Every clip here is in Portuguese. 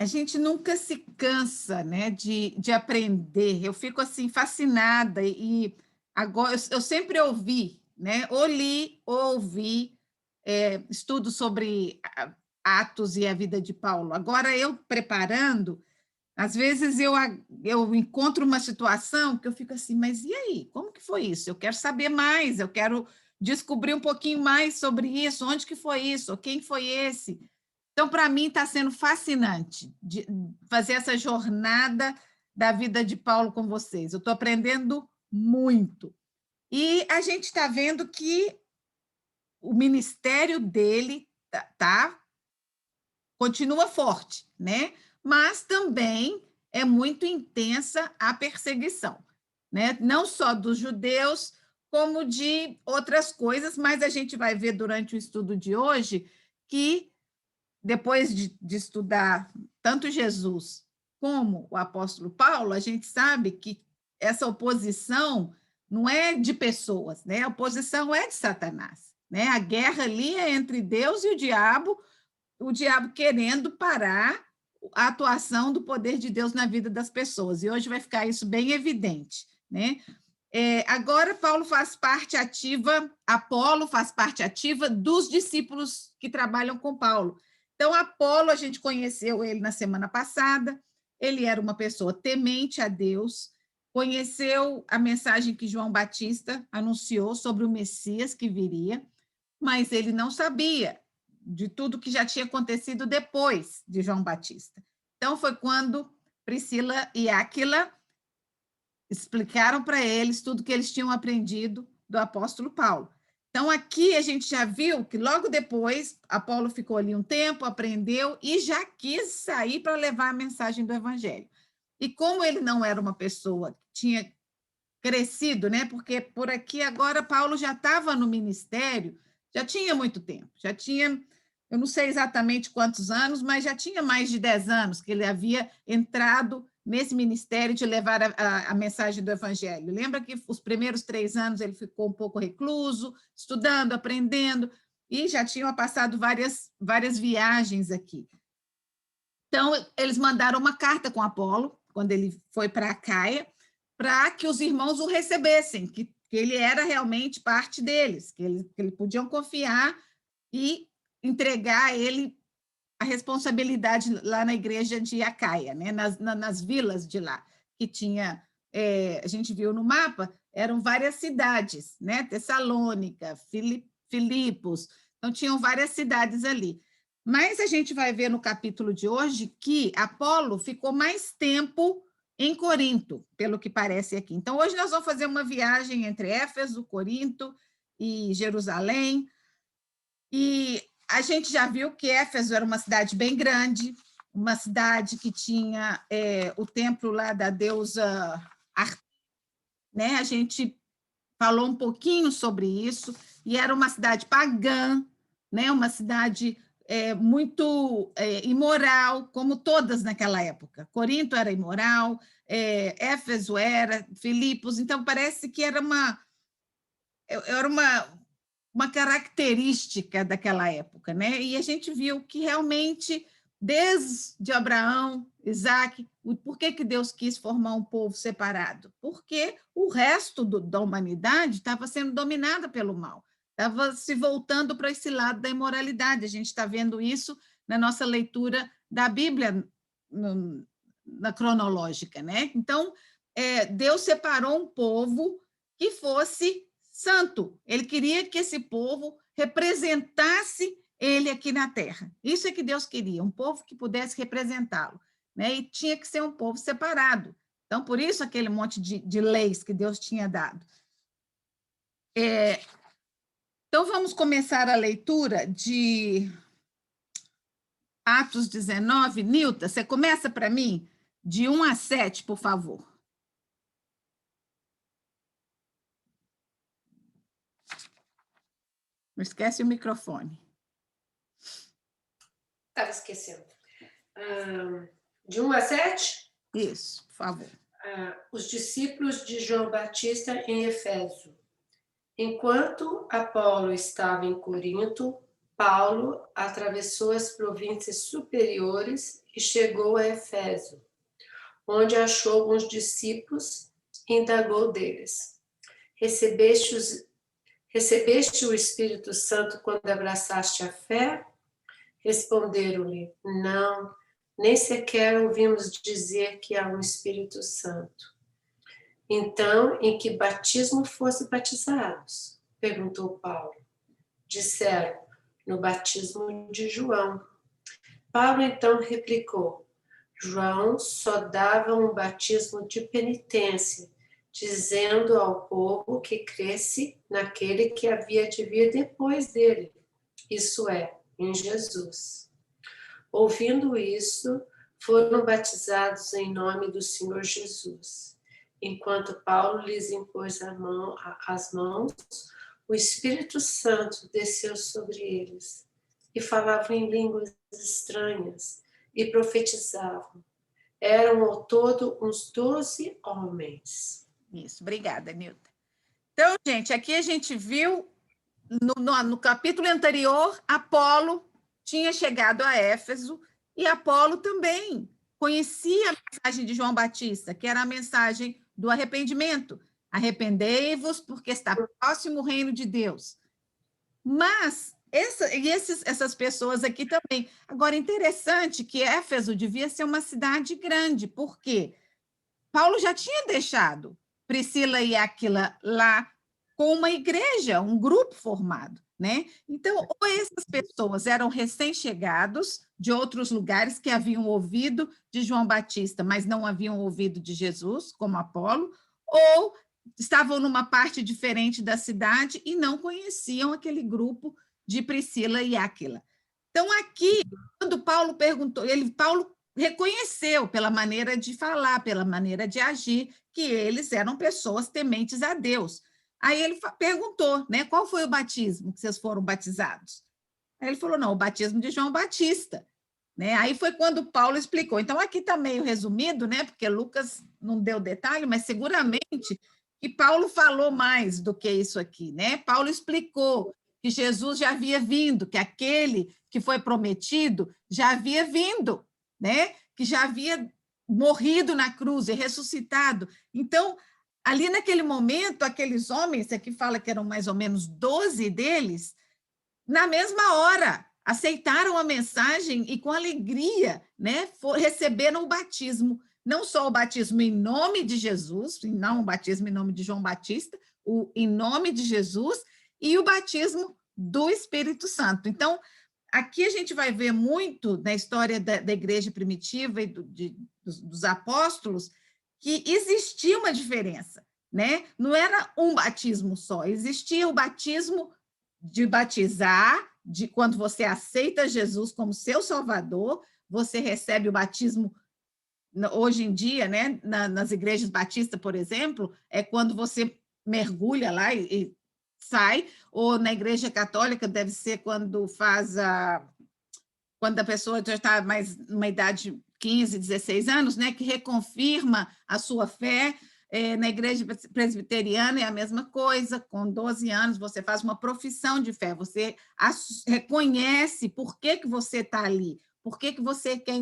a gente nunca se cansa, né, de aprender. Eu fico assim fascinada e agora eu sempre ouvi, né, ou li ou ouvi estudos sobre Atos e a vida de Paulo. Agora eu preparando, às vezes eu encontro uma situação que eu fico assim, mas e aí? Como que foi isso? Eu quero saber mais, eu quero descobrir um pouquinho mais sobre isso, onde que foi isso, quem foi esse? Então, para mim, está sendo fascinante de fazer essa jornada da vida de Paulo com vocês. Eu estou aprendendo muito. E a gente está vendo que o ministério dele continua forte, né? Mas também é muito intensa a perseguição, né? Não só dos judeus, como de outras coisas, mas a gente vai ver durante o estudo de hoje que depois de estudar tanto Jesus como o apóstolo Paulo, a gente sabe que essa oposição não é de pessoas, né? A oposição é de Satanás, né? A guerra ali é entre Deus e o diabo querendo parar a atuação do poder de Deus na vida das pessoas. E hoje vai ficar isso bem evidente, né? Agora, Paulo faz parte ativa, Apolo faz parte ativa dos discípulos que trabalham com Paulo. Então, Apolo, a gente conheceu ele na semana passada, ele era uma pessoa temente a Deus, conheceu a mensagem que João Batista anunciou sobre o Messias que viria, mas ele não sabia de tudo que já tinha acontecido depois de João Batista. Então, foi quando Priscila e Áquila explicaram para eles tudo que eles tinham aprendido do apóstolo Paulo. Então, aqui a gente já viu que logo depois, Apolo ficou ali um tempo, aprendeu e já quis sair para levar a mensagem do evangelho. E como ele não era uma pessoa que tinha crescido, né? Porque por aqui agora Paulo já estava no ministério, já tinha muito tempo, já tinha, eu não sei exatamente quantos anos, mas já tinha mais de 10 anos que ele havia entrado nesse ministério de levar a mensagem do evangelho. Lembra que os primeiros 3 anos ele ficou um pouco recluso, estudando, aprendendo, e já tinham passado várias viagens aqui. Então, eles mandaram uma carta com Apolo, quando ele foi para a Caia, para que os irmãos o recebessem, que ele era realmente parte deles, que eles podiam confiar e entregar a ele a responsabilidade lá na igreja de Acaia, né? nas vilas de lá, que tinha, a gente viu no mapa, eram várias cidades, né? Tessalônica, Filipos, então tinham várias cidades ali. Mas a gente vai ver no capítulo de hoje que Apolo ficou mais tempo em Corinto, pelo que parece aqui. Então, hoje nós vamos fazer uma viagem entre Éfeso, Corinto e Jerusalém, e a gente já viu que Éfeso era uma cidade bem grande, uma cidade que tinha o templo lá da deusa Artemis, né? A gente falou um pouquinho sobre isso, e era uma cidade pagã, né? Uma cidade muito imoral, como todas naquela época. Corinto era imoral, Éfeso era, Filipos, então parece que era uma característica daquela época, né? E a gente viu que realmente, desde Abraão, Isaac, por que Deus quis formar um povo separado? Porque o resto da humanidade estava sendo dominada pelo mal, estava se voltando para esse lado da imoralidade. A gente está vendo isso na nossa leitura da Bíblia, na cronológica, né? Então, Deus separou um povo que fosse santo. Ele queria que esse povo representasse ele aqui na terra. Isso é que Deus queria, um povo que pudesse representá-lo, né? E tinha que ser um povo separado. Então, por isso, aquele monte de leis que Deus tinha dado. Então, vamos começar a leitura de Atos 19. Nilta, você começa para mim de 1 a 7, por favor. Não esquece o microfone. Estava esquecendo. De 1 a 7? Isso, por favor. Os discípulos de João Batista em Efeso. Enquanto Apolo estava em Corinto, Paulo atravessou as províncias superiores e chegou a Éfeso, onde achou alguns discípulos e indagou deles: recebeste o Espírito Santo quando abraçaste a fé? Responderam-lhe: não, nem sequer ouvimos dizer que há um Espírito Santo. Então, em que batismo fosse batizados? Perguntou Paulo. Disseram: no batismo de João. Paulo então replicou: João só dava um batismo de penitência, dizendo ao povo que cresce naquele que havia de vir depois dele, isso é, em Jesus. Ouvindo isso, foram batizados em nome do Senhor Jesus. Enquanto Paulo lhes impôs as mãos, o Espírito Santo desceu sobre eles e falavam em línguas estranhas e profetizavam. Eram ao todo uns 12 homens. Isso, obrigada, Nilda. Então, gente, aqui a gente viu, no capítulo anterior, Apolo tinha chegado a Éfeso e Apolo também conhecia a mensagem de João Batista, que era a mensagem do arrependimento. Arrependei-vos, porque está próximo o reino de Deus. Mas essas pessoas aqui também. Agora, interessante que Éfeso devia ser uma cidade grande, porque Paulo já tinha deixado Priscila e Áquila lá com uma igreja, um grupo formado, né? Então, ou essas pessoas eram recém-chegados de outros lugares que haviam ouvido de João Batista, mas não haviam ouvido de Jesus, como Apolo, ou estavam numa parte diferente da cidade e não conheciam aquele grupo de Priscila e Áquila. Então, aqui, quando Paulo perguntou, Paulo reconheceu pela maneira de falar, pela maneira de agir, que eles eram pessoas tementes a Deus. Aí ele perguntou, né, qual foi o batismo que vocês foram batizados? Aí ele falou, não, o batismo de João Batista. Né? Aí foi quando Paulo explicou. Então, aqui está meio resumido, né, porque Lucas não deu detalhe, mas seguramente que Paulo falou mais do que isso aqui. Né? Paulo explicou que Jesus já havia vindo, que aquele que foi prometido já havia vindo, né? Que já havia morrido na cruz e ressuscitado. Então, ali naquele momento, aqueles homens, aqui fala que eram mais ou menos 12 deles, na mesma hora, aceitaram a mensagem e com alegria, né, receberam o batismo, não só o batismo em nome de Jesus, não o batismo em nome de João Batista, o em nome de Jesus, e o batismo do Espírito Santo. Então, aqui a gente vai ver muito na história da igreja primitiva e dos apóstolos que existia uma diferença, né? Não era um batismo só, existia o batismo de batizar, de quando você aceita Jesus como seu Salvador, você recebe o batismo hoje em dia, né, nas igrejas batistas, por exemplo, é quando você mergulha lá e sai, ou na igreja católica deve ser quando quando a pessoa já está mais numa idade 15, 16 anos, né, que reconfirma a sua fé. Na igreja presbiteriana é a mesma coisa, com 12 anos você faz uma profissão de fé, você reconhece por que você está ali, por que você quer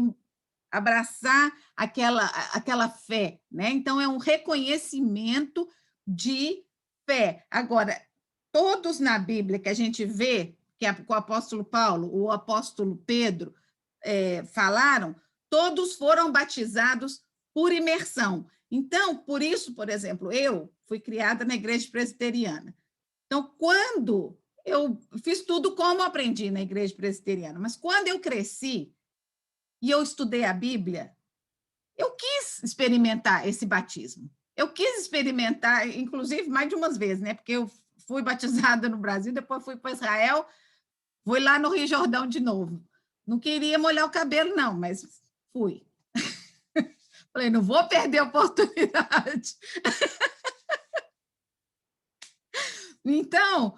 abraçar aquela fé, né? Então, é um reconhecimento de fé. Agora, todos na Bíblia que a gente vê, que o apóstolo Paulo, o apóstolo Pedro falaram, todos foram batizados por imersão. Então, por isso, por exemplo, eu fui criada na igreja presbiteriana. Então, quando eu fiz tudo como aprendi na igreja presbiteriana, mas quando eu cresci e eu estudei a Bíblia, eu quis experimentar esse batismo. Eu quis experimentar, inclusive, mais de umas vezes, né? Porque eu fui batizada no Brasil, depois fui para Israel, fui lá no Rio Jordão de novo. Não queria molhar o cabelo, não, mas fui. Falei, não vou perder a oportunidade. Então,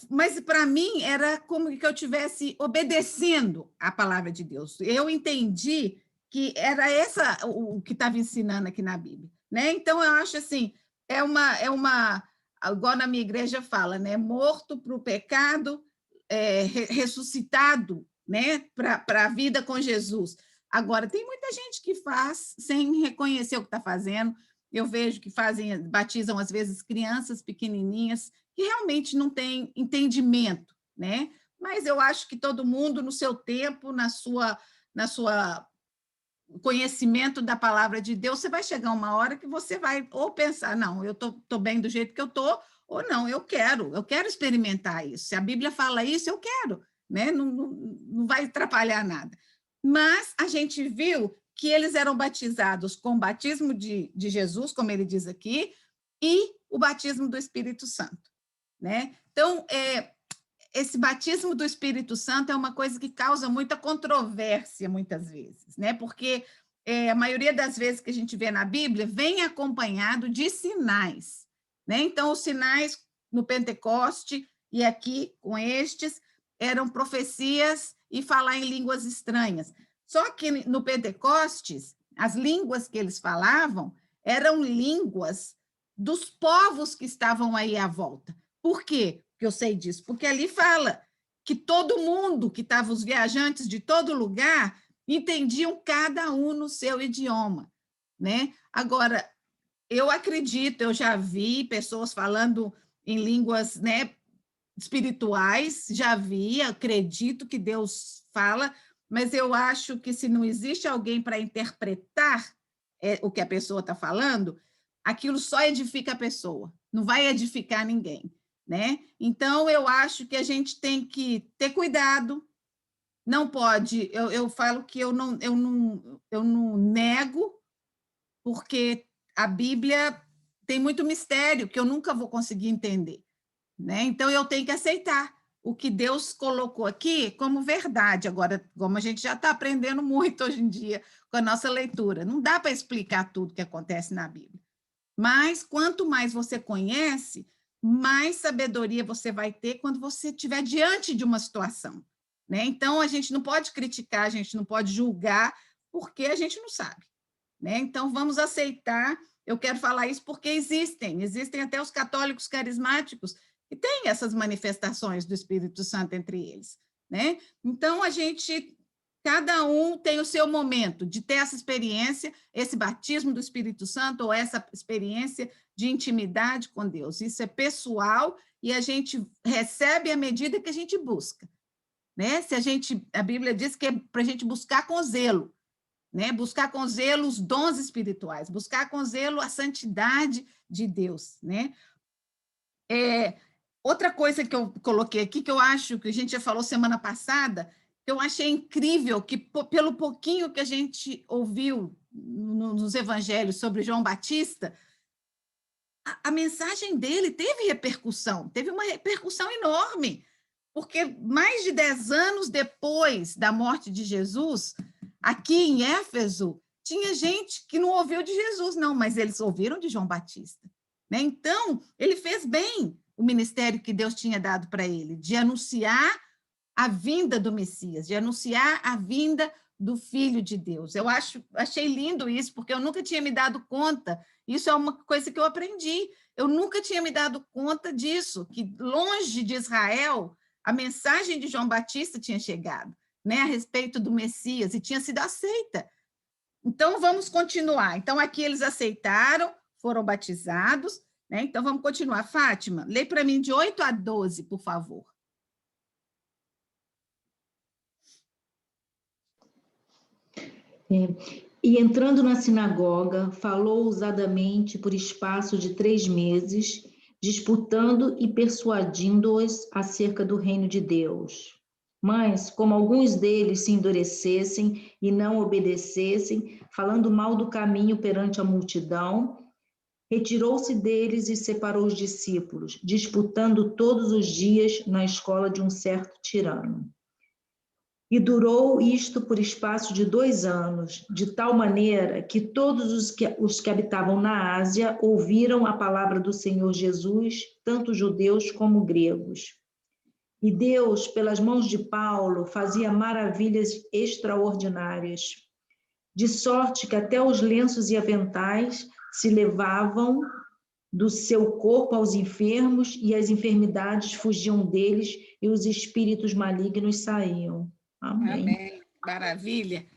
mas para mim era como que eu estivesse obedecendo a palavra de Deus. Eu entendi que era essa o que estava ensinando aqui na Bíblia, né? Então eu acho assim, igual na minha igreja fala, né? Morto para o pecado, ressuscitado, né, para a vida com Jesus. Agora, tem muita gente que faz sem reconhecer o que está fazendo. Eu vejo que batizam, às vezes, crianças pequenininhas que realmente não têm entendimento, né? Mas eu acho que todo mundo, no seu tempo, na sua conhecimento da palavra de Deus, você vai chegar uma hora que você vai ou pensar, não, eu tô bem do jeito que eu tô, ou não, eu quero experimentar isso. Se a Bíblia fala isso, eu quero, né? Não vai atrapalhar nada. Mas a gente viu que eles eram batizados com o batismo de Jesus, como ele diz aqui, e o batismo do Espírito Santo, né? Então, esse batismo do Espírito Santo é uma coisa que causa muita controvérsia, muitas vezes, né? Porque a maioria das vezes que a gente vê na Bíblia vem acompanhado de sinais, né? Então, os sinais no Pentecoste e aqui com estes eram profecias e falar em línguas estranhas. Só que no Pentecostes, as línguas que eles falavam eram línguas dos povos que estavam aí à volta. Por quê? Que eu sei disso, porque ali fala que todo mundo, que estavam os viajantes de todo lugar, entendiam cada um no seu idioma, né? Agora, eu acredito, eu já vi pessoas falando em línguas, né, espirituais, já vi, acredito que Deus fala, mas eu acho que se não existe alguém para interpretar o que a pessoa está falando, aquilo só edifica a pessoa, não vai edificar ninguém, né? Então, eu acho que a gente tem que ter cuidado, não pode, eu falo que eu não nego, porque a Bíblia tem muito mistério que eu nunca vou conseguir entender, né? Então, eu tenho que aceitar o que Deus colocou aqui como verdade. Agora, como a gente já está aprendendo muito hoje em dia com a nossa leitura, não dá para explicar tudo que acontece na Bíblia. Mas, quanto mais você conhece, mais sabedoria você vai ter quando você estiver diante de uma situação, né? Então, a gente não pode criticar, a gente não pode julgar, porque a gente não sabe, né? Então, vamos aceitar. Eu quero falar isso porque existem até os católicos carismáticos que têm essas manifestações do Espírito Santo entre eles, né? Então, cada um tem o seu momento de ter essa experiência, esse batismo do Espírito Santo, ou essa experiência de intimidade com Deus. Isso é pessoal e a gente recebe à medida que a gente busca, né? A Bíblia diz que é para a gente buscar com zelo, né? Buscar com zelo os dons espirituais, buscar com zelo a santidade de Deus, né? Outra coisa que eu coloquei aqui, que eu acho que a gente já falou semana passada, que eu achei incrível, que pelo pouquinho que a gente ouviu nos evangelhos sobre João Batista, a mensagem dele teve uma repercussão enorme, porque mais de 10 anos depois da morte de Jesus, aqui em Éfeso, tinha gente que não ouviu de Jesus, não, mas eles ouviram de João Batista, né? Então, ele fez bem o ministério que Deus tinha dado para ele, de anunciar a vinda do Messias, de anunciar a vinda do Filho de Deus. Achei lindo isso, porque eu nunca tinha me dado conta. Isso é uma coisa que eu aprendi. Eu nunca tinha me dado conta disso, que longe de Israel, a mensagem de João Batista tinha chegado, né, a respeito do Messias, e tinha sido aceita. Então, vamos continuar. Então, aqui eles aceitaram, foram batizados, né? Então, vamos continuar. Fátima, lê para mim de 8 a 12, por favor. E entrando na sinagoga, falou ousadamente por espaço de 3 meses, disputando e persuadindo-os acerca do reino de Deus. Mas, como alguns deles se endurecessem e não obedecessem, falando mal do caminho perante a multidão, retirou-se deles e separou os discípulos, disputando todos os dias na escola de um certo tirano. E durou isto por espaço de 2 anos, de tal maneira que todos os que habitavam na Ásia ouviram a palavra do Senhor Jesus, tanto judeus como gregos. E Deus, pelas mãos de Paulo, fazia maravilhas extraordinárias, de sorte que até os lenços e aventais se levavam do seu corpo aos enfermos, e as enfermidades fugiam deles, e os espíritos malignos saíam. Amém. Amém. Maravilha.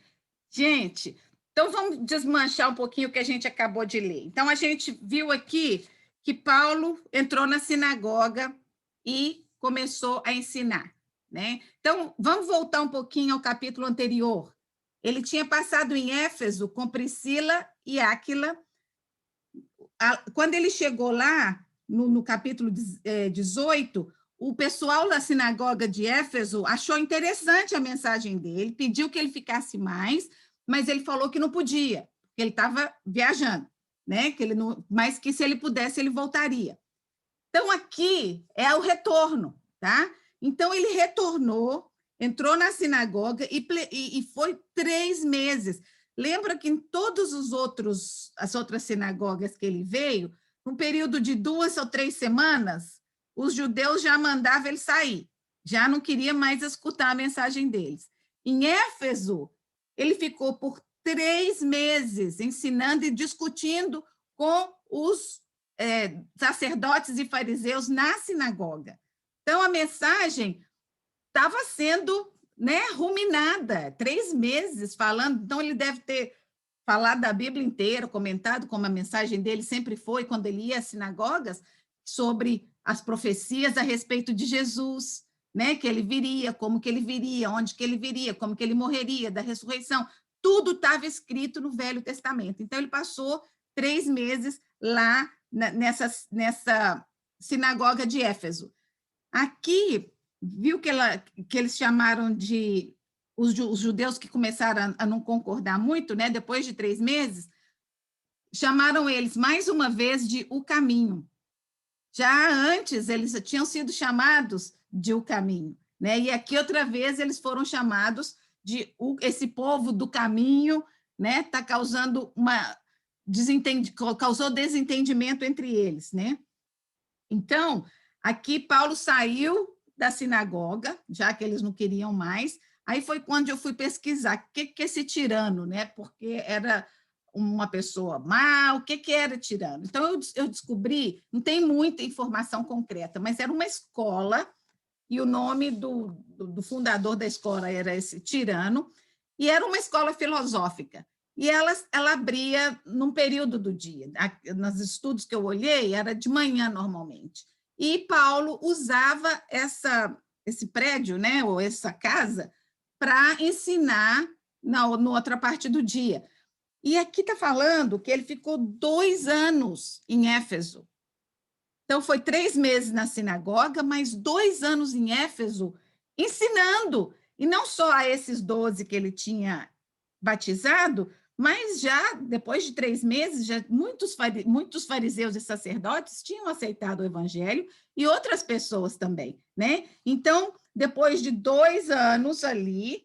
Gente, então vamos desmanchar um pouquinho o que a gente acabou de ler. Então, a gente viu aqui que Paulo entrou na sinagoga e começou a ensinar, né? Então, vamos voltar um pouquinho ao capítulo anterior. Ele tinha passado em Éfeso com Priscila e Áquila. Quando ele chegou lá, no capítulo 18, o pessoal da sinagoga de Éfeso achou interessante a mensagem dele, pediu que ele ficasse mais, mas ele falou que não podia, que ele estava viajando, né? Que ele não, mas que se ele pudesse, ele voltaria. Então, aqui é o retorno, tá? Então, ele retornou, entrou na sinagoga e foi 3 meses. Lembra que em todos as outras sinagogas que ele veio, num período de 2 ou 3 semanas, os judeus já mandavam ele sair, já não queria mais escutar a mensagem deles. Em Éfeso, ele ficou por 3 meses ensinando e discutindo com os sacerdotes e fariseus na sinagoga. Então, a mensagem estava sendo, né, ruminada, 3 meses falando, então ele deve ter falado da Bíblia inteira, comentado como a mensagem dele sempre foi, quando ele ia às sinagogas, sobre as profecias a respeito de Jesus, né, que ele viria, como que ele viria, onde que ele viria, como que ele morreria, da ressurreição, tudo estava escrito no Velho Testamento. Então, ele passou 3 meses lá nessa sinagoga de Éfeso. Aqui, viu que eles chamaram de os judeus que começaram a não concordar muito, né? Depois de 3 meses, chamaram eles mais uma vez de o caminho. Já antes, eles tinham sido chamados de o caminho, né? E aqui, outra vez, eles foram chamados de esse povo do caminho, né? Está causando causou desentendimento entre eles, né? Então, aqui Paulo saiu da sinagoga, já que eles não queriam mais. Aí foi quando eu fui pesquisar o que é esse tirano, né? Porque era uma pessoa má, o que era tirano? Então, eu descobri, não tem muita informação concreta, mas era uma escola, e o nome do fundador da escola era esse Tirano, e era uma escola filosófica. E ela abria num período do dia. Nos estudos que eu olhei, era de manhã, normalmente. E Paulo usava esse prédio, né, ou essa casa, para ensinar na outra parte do dia. E aqui está falando que ele ficou 2 anos em Éfeso. Então, foi 3 meses na sinagoga, mas 2 anos em Éfeso, ensinando. E não só a esses 12 que ele tinha batizado, mas já, depois de 3 meses, já muitos fariseus e sacerdotes tinham aceitado o evangelho, e outras pessoas também, né? Então, depois de 2 anos ali,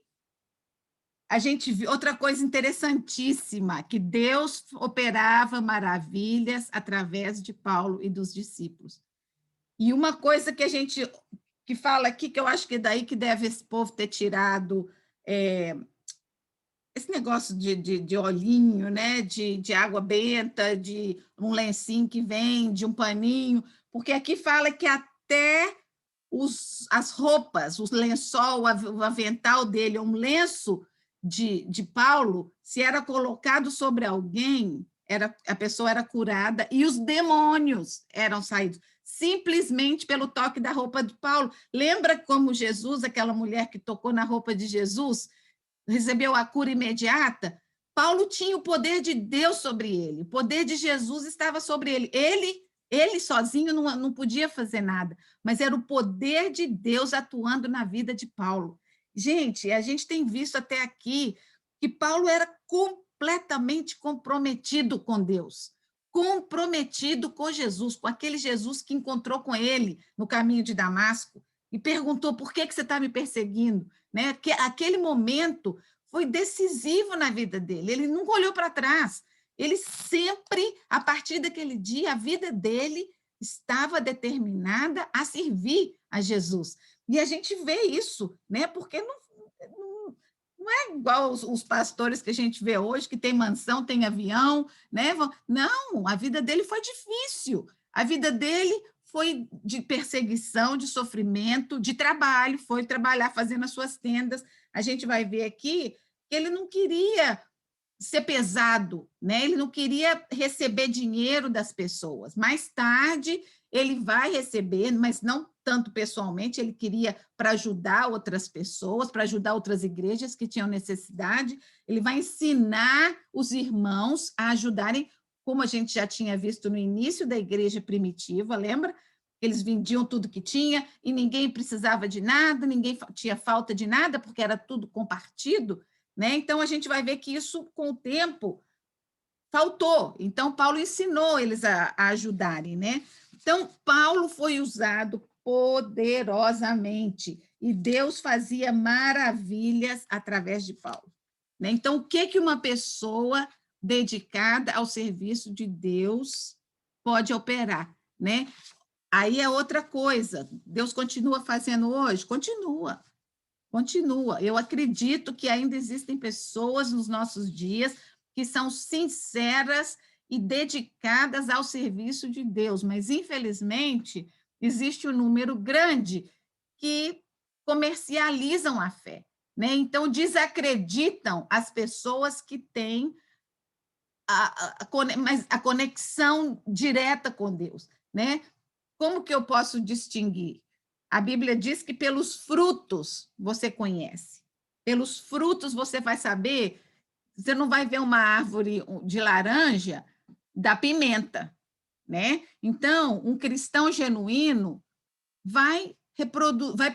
a gente viu outra coisa interessantíssima, que Deus operava maravilhas através de Paulo e dos discípulos. E uma coisa que a gente que fala aqui, que eu acho que é daí que deve esse povo ter tirado esse negócio de olhinho, né? de água benta, de um lencinho que vem, de um paninho, porque aqui fala que até as roupas, o lençol, o avental dele, um lenço de Paulo, se era colocado sobre alguém, a pessoa era curada e os demônios eram saídos, simplesmente pelo toque da roupa de Paulo. Lembra como Jesus, aquela mulher que tocou na roupa de Jesus, recebeu a cura imediata? Paulo tinha o poder de Deus sobre ele, o poder de Jesus estava sobre ele. Ele sozinho não podia fazer nada, mas era o poder de Deus atuando na vida de Paulo. Gente, a gente tem visto até aqui que Paulo era completamente comprometido com Deus, comprometido com Jesus, com aquele Jesus que encontrou com ele no caminho de Damasco e perguntou: por que você está me perseguindo? Né? Que aquele momento foi decisivo na vida dele, ele nunca olhou para trás. Ele sempre, a partir daquele dia, a vida dele estava determinada a servir a Jesus. E a gente vê isso, né? Porque não é igual os pastores que a gente vê hoje, que tem mansão, tem avião, né? Não, a vida dele foi difícil. A vida dele foi de perseguição, de sofrimento, de trabalho, foi trabalhar fazendo as suas tendas. A gente vai ver aqui que ele não queria ser pesado, né? Ele não queria receber dinheiro das pessoas. Mais tarde, ele vai receber, mas não tanto pessoalmente, ele queria para ajudar outras pessoas, para ajudar outras igrejas que tinham necessidade. Ele vai ensinar os irmãos a ajudarem, como a gente já tinha visto no início da igreja primitiva, lembra? Eles vendiam tudo que tinha e ninguém precisava de nada, ninguém tinha falta de nada, porque era tudo compartido, né? Então, a gente vai ver que isso, com o tempo, faltou. Então, Paulo ensinou eles a ajudarem, né? Então, Paulo foi usado poderosamente e Deus fazia maravilhas através de Paulo, né? Então, o que uma pessoa dedicada ao serviço de Deus pode operar, né? Aí é outra coisa. Deus continua fazendo hoje? Continua. Continua. Eu acredito que ainda existem pessoas nos nossos dias que são sinceras e dedicadas ao serviço de Deus, mas, infelizmente, existe um número grande que comercializam a fé, né? Então, desacreditam as pessoas que têm a conexão direta com Deus, né? Como que eu posso distinguir? A Bíblia diz que pelos frutos você conhece. Pelos frutos você vai saber. Você não vai ver uma árvore de laranja da pimenta, né? Então, um cristão genuíno vai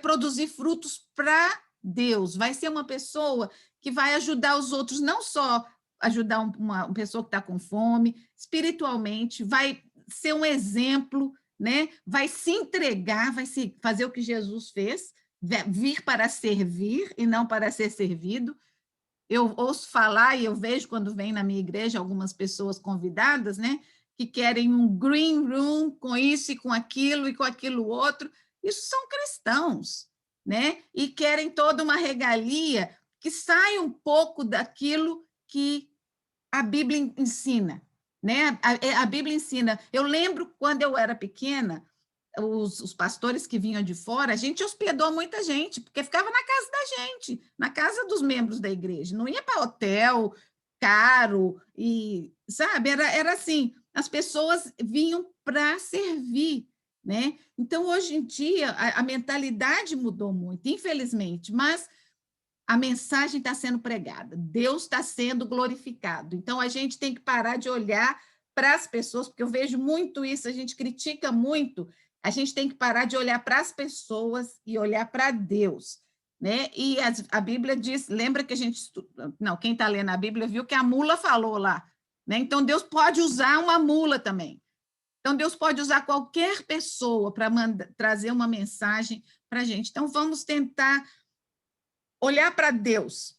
produzir frutos para Deus, vai ser uma pessoa que vai ajudar os outros, não só ajudar uma pessoa que está com fome, espiritualmente, vai ser um exemplo, né? Vai se entregar, vai se fazer o que Jesus fez, vir para servir e não para ser servido. Eu ouço falar e eu vejo quando vem na minha igreja algumas pessoas convidadas, né, que querem um green room com isso e com aquilo outro. Isso são cristãos, né? E querem toda uma regalia que sai um pouco daquilo que a Bíblia ensina, né? A Bíblia ensina. Eu lembro quando eu era pequena, os pastores que vinham de fora, a gente hospedou muita gente, porque ficava na casa da gente, na casa dos membros da igreja, não ia para hotel caro, e, sabe, era assim, as pessoas vinham para servir, né? Então, hoje em dia, a mentalidade mudou muito, infelizmente, mas a mensagem está sendo pregada, Deus está sendo glorificado. Então, a gente tem que parar de olhar para as pessoas, porque eu vejo muito isso, a gente critica muito, a gente tem que parar de olhar para as pessoas e olhar para Deus, né? E a Bíblia diz, lembra que a gente, não, quem está lendo a Bíblia viu que a mula falou lá, né? Então, Deus pode usar uma mula também. Então, Deus pode usar qualquer pessoa para trazer uma mensagem para a gente. Então, vamos tentar olhar para Deus,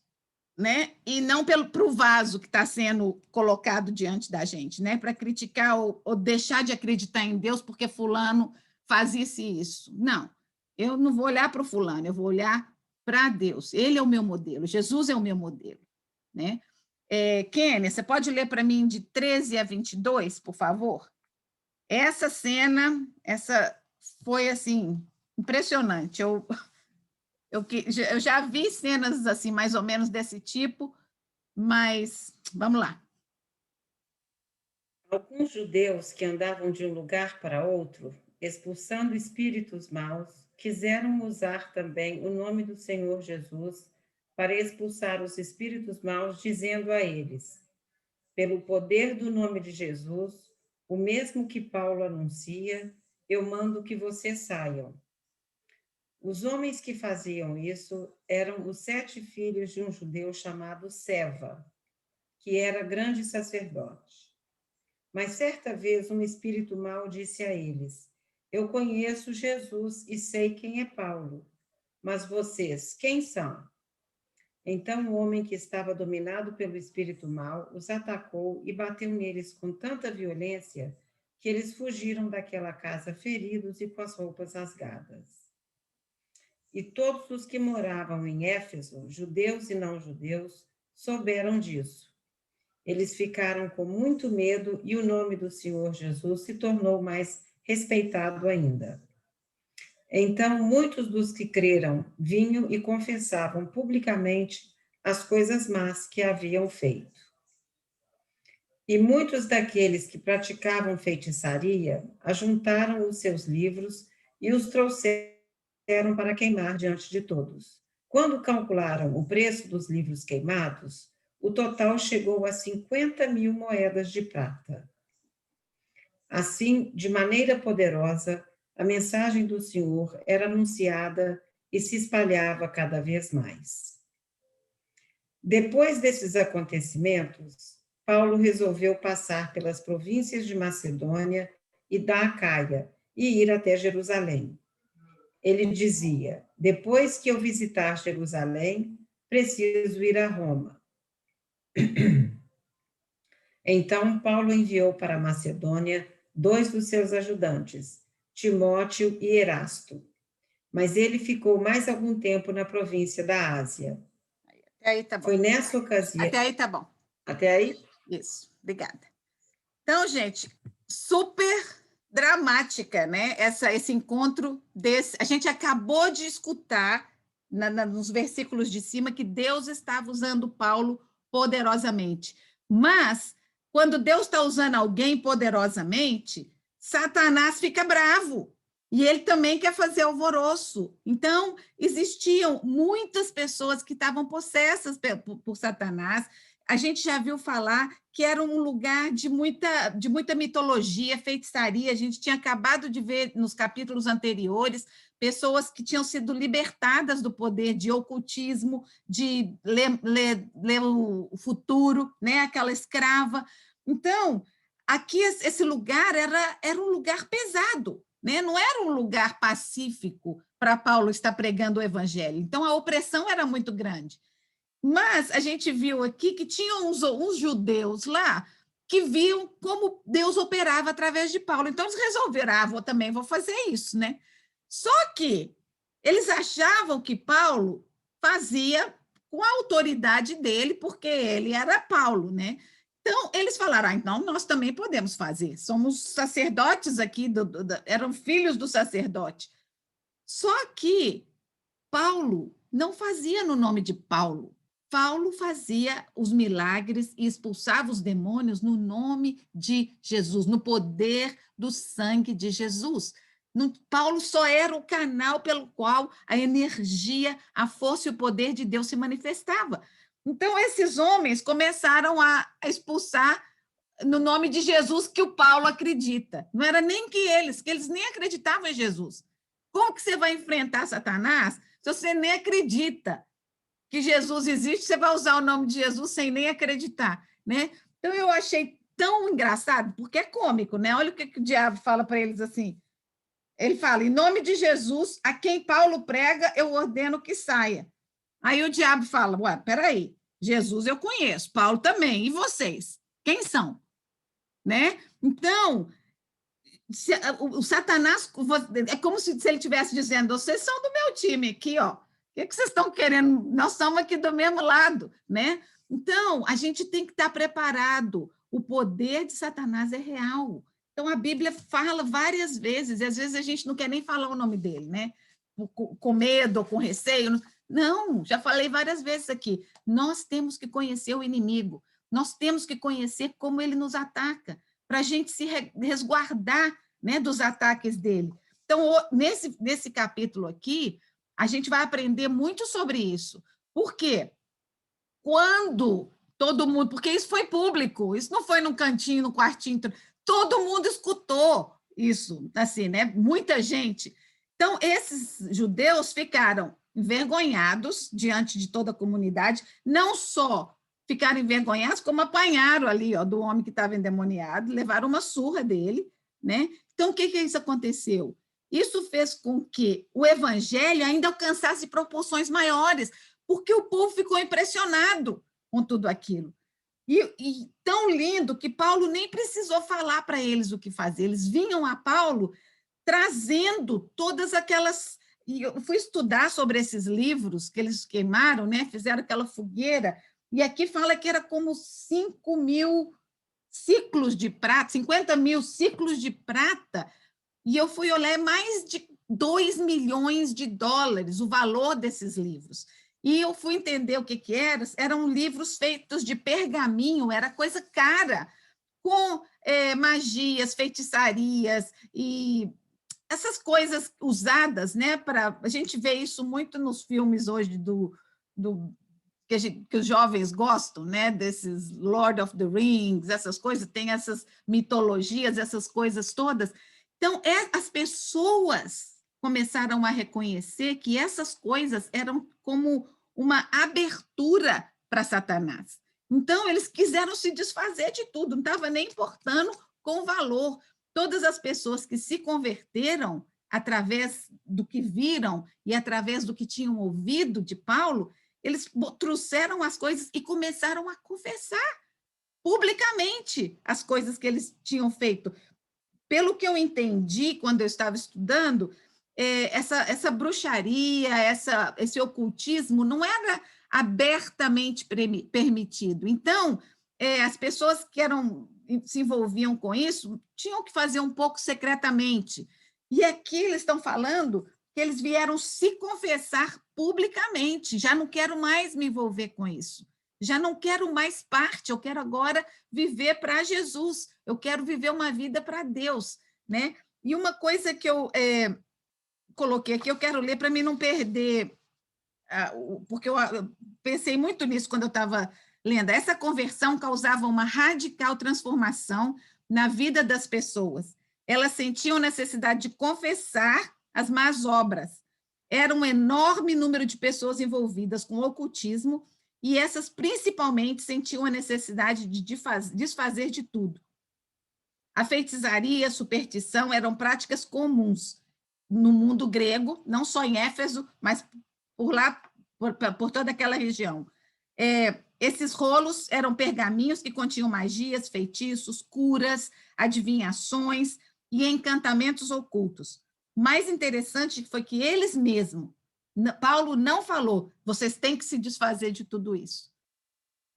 né? E não para o vaso que está sendo colocado diante da gente, né? Para criticar ou deixar de acreditar em Deus porque fulano faz isso e isso. Não, eu não vou olhar para o fulano, eu vou olhar para Deus. Ele é o meu modelo, Jesus é o meu modelo, né? Kênia, você pode ler para mim de 13 a 22, por favor? Essa cena, essa foi, assim, impressionante. Eu já vi cenas assim, mais ou menos desse tipo, mas vamos lá. Alguns judeus que andavam de um lugar para outro, expulsando espíritos maus, quiseram usar também o nome do Senhor Jesus para expulsar os espíritos maus, dizendo a eles: pelo poder do nome de Jesus, o mesmo que Paulo anuncia, eu mando que vocês saiam. Os homens que faziam isso eram os 7 filhos de um judeu chamado Seva, que era grande sacerdote. Mas certa vez um espírito mau disse a eles: eu conheço Jesus e sei quem é Paulo, mas vocês, quem são? Então o homem que estava dominado pelo espírito mau os atacou e bateu neles com tanta violência que eles fugiram daquela casa feridos e com as roupas rasgadas. E todos os que moravam em Éfeso, judeus e não judeus, souberam disso. Eles ficaram com muito medo e o nome do Senhor Jesus se tornou mais respeitado ainda. Então, muitos dos que creram vinham e confessavam publicamente as coisas más que haviam feito. E muitos daqueles que praticavam feitiçaria ajuntaram os seus livros e os trouxeram para queimar diante de todos. Quando calcularam o preço dos livros queimados, o total chegou a 50.000 moedas de prata. Assim, de maneira poderosa, a mensagem do Senhor era anunciada e se espalhava cada vez mais. Depois desses acontecimentos, Paulo resolveu passar pelas províncias de Macedônia e da Acaia e ir até Jerusalém. Ele dizia: depois que eu visitar Jerusalém, preciso ir a Roma. Então, Paulo enviou para a Macedônia 2 dos seus ajudantes, Timóteo e Erasto. Mas ele ficou mais algum tempo na província da Ásia. Até aí tá bom. Foi nessa ocasião... Até aí tá bom. Até aí? Isso, obrigada. Então, gente, super dramática, né? Esse encontro desse. A gente acabou de escutar nos versículos de cima que Deus estava usando Paulo poderosamente. Mas, quando Deus está usando alguém poderosamente, Satanás fica bravo. E ele também quer fazer alvoroço. Então, existiam muitas pessoas que estavam possessas por Satanás. A gente já viu falar que era um lugar de muita mitologia, feitiçaria. A gente tinha acabado de ver nos capítulos anteriores pessoas que tinham sido libertadas do poder de ocultismo, de ler o futuro, né? Aquela escrava. Então, aqui esse lugar era um lugar pesado, né? Não era um lugar pacífico para Paulo estar pregando o evangelho. Então, a opressão era muito grande. Mas a gente viu aqui que tinham uns judeus lá que viam como Deus operava através de Paulo. Então, eles resolveram, também vou fazer isso, né? Só que eles achavam que Paulo fazia com a autoridade dele, porque ele era Paulo, né? Então, eles falaram, então nós também podemos fazer. Somos sacerdotes aqui, eram filhos do sacerdote. Só que Paulo não fazia no nome de Paulo. Paulo fazia os milagres e expulsava os demônios no nome de Jesus, no poder do sangue de Jesus. Paulo só era o canal pelo qual a energia, a força e o poder de Deus se manifestava. Então, esses homens começaram a expulsar no nome de Jesus que o Paulo acredita. Não era nem que eles nem acreditavam em Jesus. Como que você vai enfrentar Satanás se você nem acredita que Jesus existe? Você vai usar o nome de Jesus sem nem acreditar, né? Então, eu achei tão engraçado, porque é cômico, né? Olha o que o diabo fala para eles assim. Ele fala, em nome de Jesus, a quem Paulo prega, eu ordeno que saia. Aí o diabo fala, ué, peraí, Jesus eu conheço, Paulo também, e vocês? Quem são? Né? Então, o Satanás, é como se ele estivesse dizendo, vocês são do meu time aqui, ó. O que vocês estão querendo? Nós estamos aqui do mesmo lado, né? Então, a gente tem que estar preparado. O poder de Satanás é real. Então, a Bíblia fala várias vezes, e às vezes a gente não quer nem falar o nome dele, né? Com medo, com receio. Não, já falei várias vezes aqui. Nós temos que conhecer o inimigo, nós temos que conhecer como ele nos ataca, para a gente se resguardar, né, dos ataques dele. Então, nesse capítulo aqui, a gente vai aprender muito sobre isso. Por quê? Quando todo mundo... Porque isso foi público, isso não foi num cantinho, no quartinho, todo mundo escutou isso, assim, né? Muita gente. Então, esses judeus ficaram envergonhados diante de toda a comunidade, não só ficaram envergonhados, como apanharam ali, ó, do homem que estava endemoniado, levaram uma surra dele, né? Então, o que isso aconteceu? Isso fez com que o evangelho ainda alcançasse proporções maiores, porque o povo ficou impressionado com tudo aquilo. E tão lindo que Paulo nem precisou falar para eles o que fazer, eles vinham a Paulo trazendo todas aquelas... E eu fui estudar sobre esses livros que eles queimaram, né? Fizeram aquela fogueira, e aqui fala que era como 5.000 ciclos de prata, 50.000 ciclos de prata, E eu fui olhar mais de 2 milhões de dólares o valor desses livros. E eu fui entender o que era. Eram livros feitos de pergaminho, era coisa cara, com magias, feitiçarias e essas coisas usadas, né? A gente vê isso muito nos filmes hoje que os jovens gostam, né? Desses Lord of the Rings, essas coisas, tem essas mitologias, essas coisas todas. Então, as pessoas começaram a reconhecer que essas coisas eram como uma abertura para Satanás. Então, eles quiseram se desfazer de tudo, não estava nem importando com o valor. Todas as pessoas que se converteram através do que viram e através do que tinham ouvido de Paulo, eles trouxeram as coisas e começaram a confessar publicamente as coisas que eles tinham feito. Pelo que eu entendi quando eu estava estudando, essa bruxaria, esse ocultismo não era abertamente permitido. Então, as pessoas que se envolviam com isso tinham que fazer um pouco secretamente. E aqui eles estão falando que eles vieram se confessar publicamente. Já não quero mais me envolver com isso. Já não quero mais parte, eu quero agora viver para Jesus, eu quero viver uma vida para Deus, né? E uma coisa que eu coloquei aqui, eu quero ler para mim não perder, porque eu pensei muito nisso quando eu estava lendo. Essa conversão causava uma radical transformação na vida das pessoas. Elas sentiam necessidade de confessar as más obras. Era um enorme número de pessoas envolvidas com o ocultismo, e essas principalmente sentiam a necessidade de desfazer de tudo. A feitiçaria, a superstição eram práticas comuns no mundo grego, não só em Éfeso, mas por lá, por toda aquela região. Esses rolos eram pergaminhos que continham magias, feitiços, curas, adivinhações e encantamentos ocultos. O mais interessante foi que eles mesmos, Paulo não falou, vocês têm que se desfazer de tudo isso.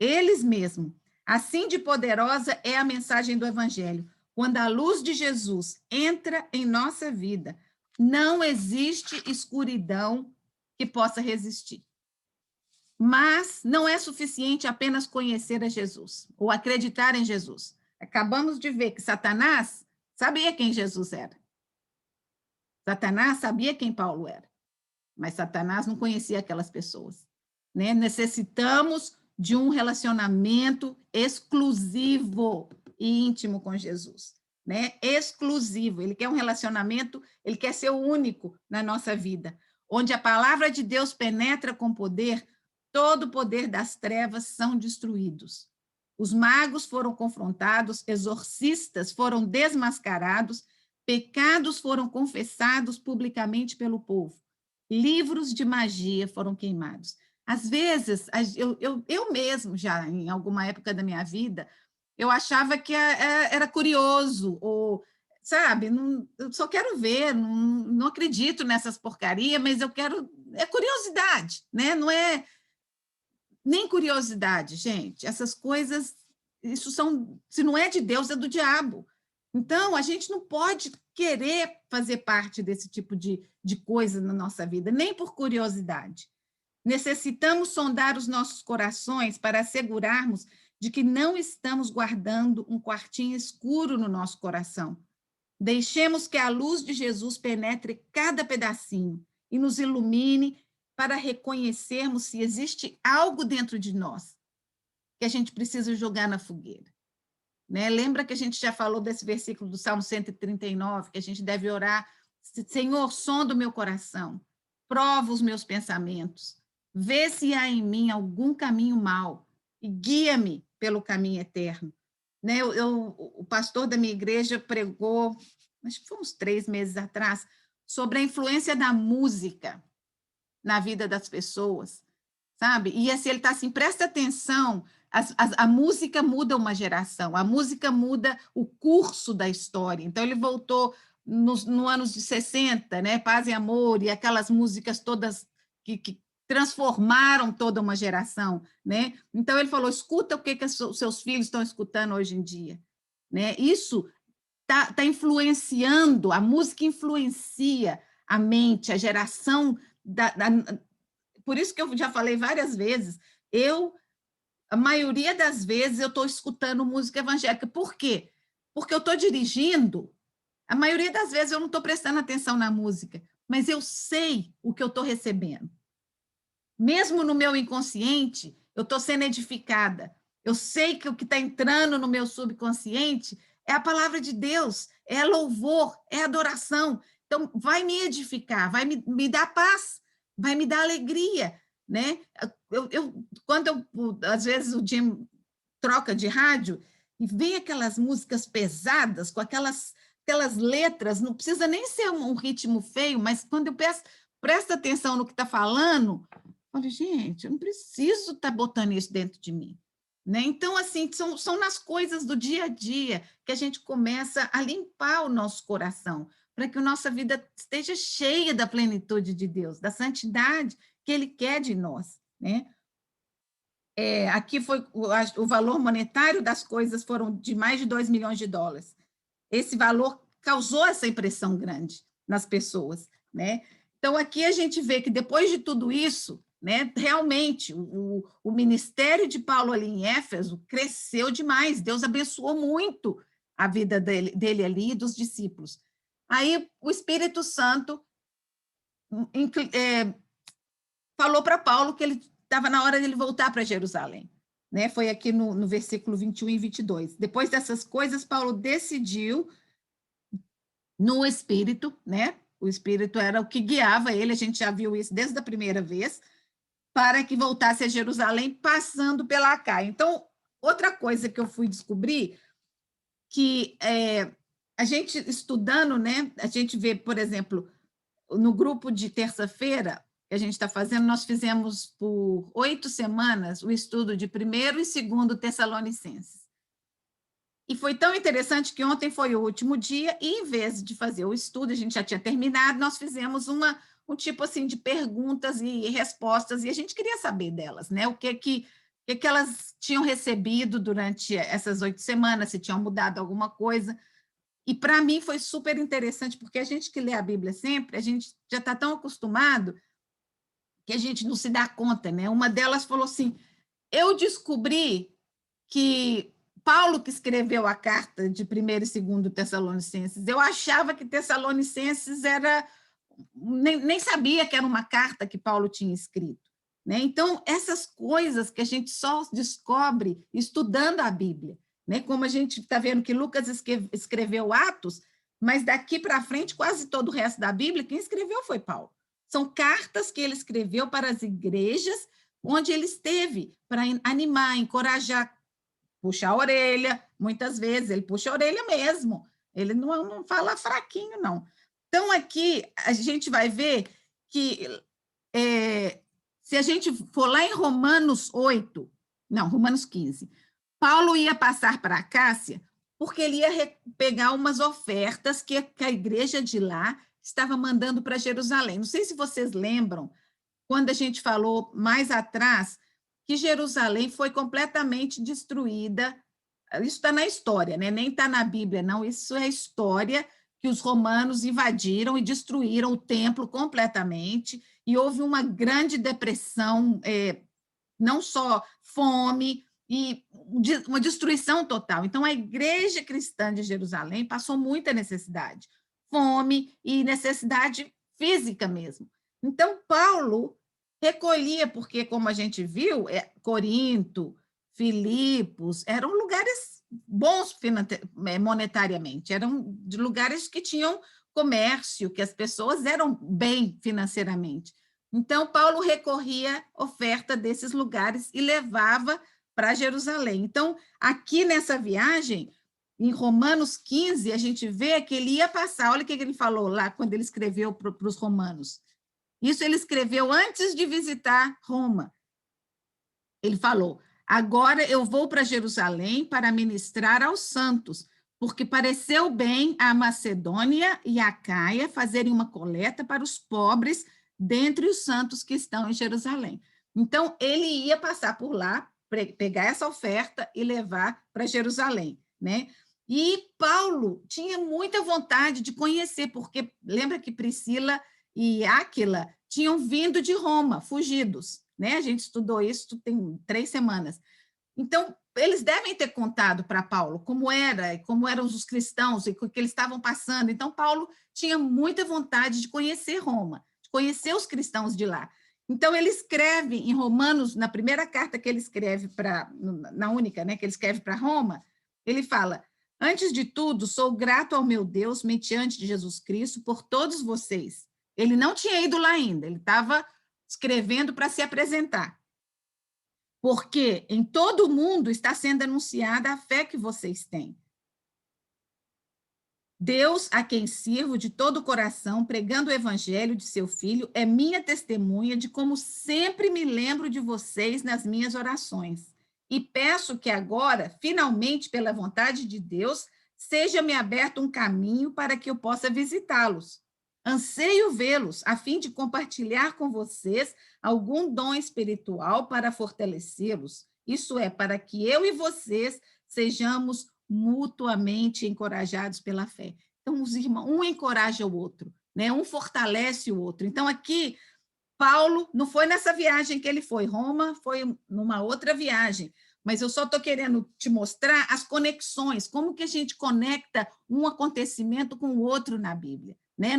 Eles mesmos. Assim de poderosa é a mensagem do Evangelho. Quando a luz de Jesus entra em nossa vida, não existe escuridão que possa resistir. Mas não é suficiente apenas conhecer a Jesus ou acreditar em Jesus. Acabamos de ver que Satanás sabia quem Jesus era. Satanás sabia quem Paulo era. Mas Satanás não conhecia aquelas pessoas, né? Necessitamos de um relacionamento exclusivo e íntimo com Jesus, né? Exclusivo. Ele quer um relacionamento, ele quer ser o único na nossa vida, onde a palavra de Deus penetra com poder, todo o poder das trevas são destruídos. Os magos foram confrontados, exorcistas foram desmascarados, pecados foram confessados publicamente pelo povo. Livros de magia foram queimados. Às vezes, eu mesmo, já em alguma época da minha vida, eu achava que era curioso, ou, sabe, não, eu só quero ver, não acredito nessas porcarias, mas eu quero, é curiosidade, né? Não é nem curiosidade, gente. Essas coisas, isso se não é de Deus, é do diabo. Então, a gente não pode querer fazer parte desse tipo de coisa na nossa vida, nem por curiosidade. Necessitamos sondar os nossos corações para assegurarmos de que não estamos guardando um quartinho escuro no nosso coração. Deixemos que a luz de Jesus penetre cada pedacinho e nos ilumine para reconhecermos se existe algo dentro de nós que a gente precisa jogar na fogueira. Né? Lembra que a gente já falou desse versículo do Salmo 139, que a gente deve orar: Senhor, sonda o meu coração, prova os meus pensamentos, vê se há em mim algum caminho mau e guia-me pelo caminho eterno. Né? O pastor da minha igreja pregou, acho que foi uns 3 meses atrás, sobre a influência da música na vida das pessoas, sabe? E assim, ele está assim, presta atenção, a música muda uma geração, a música muda o curso da história. Então, ele voltou no anos de 60, né? Paz e Amor, e aquelas músicas todas que transformaram toda uma geração, né? Então, ele falou, escuta o que os seus filhos estão escutando hoje em dia, né? Isso tá influenciando, a música influencia a mente, a geração por isso que eu já falei várias vezes, a maioria das vezes eu estou escutando música evangélica. Por quê? Porque eu estou dirigindo, a maioria das vezes eu não estou prestando atenção na música, mas eu sei o que eu estou recebendo. Mesmo no meu inconsciente, eu estou sendo edificada. Eu sei que o que está entrando no meu subconsciente é a palavra de Deus, é louvor, é adoração. Então, vai me edificar, vai me dar paz, vai me dar alegria, né? Às vezes o Jim troca de rádio e vem aquelas músicas pesadas, com aquelas letras, não precisa nem ser um ritmo feio, mas quando eu presta atenção no que está falando, eu falo, gente, eu não preciso estar botando isso dentro de mim. Né? Então, assim, são nas coisas do dia a dia que a gente começa a limpar o nosso coração, para que a nossa vida esteja cheia da plenitude de Deus, da santidade que Ele quer de nós. Né? Aqui foi o valor monetário das coisas foram de mais de 2 milhões de dólares. Esse valor causou essa impressão grande nas pessoas. Né? Então, aqui a gente vê que depois de tudo isso, né, realmente, o ministério de Paulo ali em Éfeso cresceu demais, Deus abençoou muito a vida dele ali e dos discípulos. Aí o Espírito Santo falou para Paulo que ele estava na hora de ele voltar para Jerusalém. Né? Foi aqui no versículo 21 e 22. Depois dessas coisas, Paulo decidiu no Espírito, né? O Espírito era o que guiava ele, a gente já viu isso desde a primeira vez, para que voltasse a Jerusalém, passando pela Acaia. Então, outra coisa que eu fui descobrir, que a gente estudando, né, a gente vê, por exemplo, no grupo de terça-feira que a gente está fazendo, nós fizemos por 8 semanas o estudo de 1º e 2º Tessalonicenses. E foi tão interessante que ontem foi o último dia, e em vez de fazer o estudo, a gente já tinha terminado, nós fizemos um tipo assim de perguntas e respostas, e a gente queria saber delas, né? O que elas tinham recebido durante essas 8 semanas, se tinham mudado alguma coisa. E para mim foi super interessante, porque a gente que lê a Bíblia sempre, a gente já está tão acostumado que a gente não se dá conta, né? Uma delas falou assim: eu descobri que Paulo, que escreveu a carta de 1º e 2º Tessalonicenses, eu achava que Tessalonicenses era... Nem sabia que era uma carta que Paulo tinha escrito. Né? Então, essas coisas que a gente só descobre estudando a Bíblia. Né? Como a gente está vendo que Lucas escreveu Atos, mas daqui para frente, quase todo o resto da Bíblia, quem escreveu foi Paulo. São cartas que ele escreveu para as igrejas onde ele esteve, para animar, encorajar, puxar a orelha, muitas vezes ele puxa a orelha mesmo, ele não fala fraquinho, não. Então, aqui, a gente vai ver que, se a gente for lá em Romanos 15, Paulo ia passar para a Cássia, porque ele ia pegar umas ofertas que a igreja de lá estava mandando para Jerusalém. Não sei se vocês lembram, quando a gente falou mais atrás, que Jerusalém foi completamente destruída. Isso está na história, né? Nem está na Bíblia, não. Isso é história, que os romanos invadiram e destruíram o templo completamente, e houve uma grande depressão, não só fome, e uma destruição total. Então, a igreja cristã de Jerusalém passou muita necessidade, fome e necessidade física mesmo. Então, Paulo recolhia, porque, como a gente viu, Corinto, Filipos, eram lugares bons monetariamente, eram de lugares que tinham comércio, que as pessoas eram bem financeiramente. Então, Paulo recorria à oferta desses lugares e levava para Jerusalém. Então, aqui nessa viagem, em Romanos 15, a gente vê que ele ia passar, olha o que ele falou lá, quando ele escreveu para os romanos. Isso ele escreveu antes de visitar Roma. Ele falou: agora eu vou para Jerusalém para ministrar aos santos, porque pareceu bem a Macedônia e a Caia fazerem uma coleta para os pobres dentre os santos que estão em Jerusalém. Então, ele ia passar por lá, pegar essa oferta e levar para Jerusalém, né? E Paulo tinha muita vontade de conhecer, porque lembra que Priscila e Áquila tinham vindo de Roma, fugidos, né? A gente estudou isso tem 3 semanas. Então, eles devem ter contado para Paulo como eram os cristãos e o que eles estavam passando. Então, Paulo tinha muita vontade de conhecer Roma, de conhecer os cristãos de lá. Então, ele escreve em Romanos, na primeira carta que ele escreve na única, né, que ele escreve para Roma, ele fala: antes de tudo, sou grato ao meu Deus, mediante de Jesus Cristo, por todos vocês. Ele não tinha ido lá ainda, ele estava escrevendo para se apresentar. Porque em todo o mundo está sendo anunciada a fé que vocês têm. Deus, a quem sirvo de todo o coração, pregando o evangelho de seu Filho, é minha testemunha de como sempre me lembro de vocês nas minhas orações. E peço que agora, finalmente, pela vontade de Deus, seja-me aberto um caminho para que eu possa visitá-los. Anseio vê-los, a fim de compartilhar com vocês algum dom espiritual para fortalecê-los. Isso é, para que eu e vocês sejamos mutuamente encorajados pela fé. Então, os irmãos, um encoraja o outro, né? Um fortalece o outro. Então, aqui, Paulo, não foi nessa viagem que ele foi, Roma foi numa outra viagem, mas eu só estou querendo te mostrar as conexões, como que a gente conecta um acontecimento com o outro na Bíblia, né?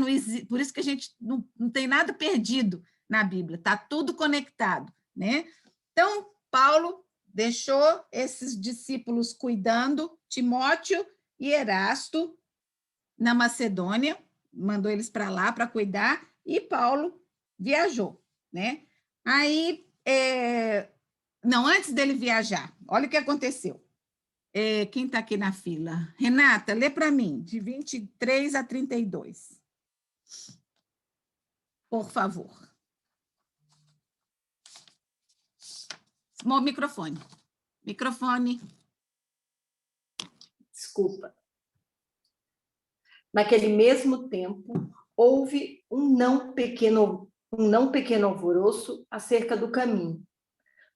Por isso que a gente não tem nada perdido na Bíblia, está tudo conectado, né? Então, Paulo deixou esses discípulos cuidando, Timóteo e Erasto, na Macedônia, mandou eles para lá para cuidar, e Paulo viajou, né? Aí, não, antes dele viajar, olha o que aconteceu. Quem está aqui na fila? Renata, lê para mim, de 23 a 32. Por favor. Microfone. Desculpa. Naquele mesmo tempo, houve um não pequeno alvoroço acerca do caminho,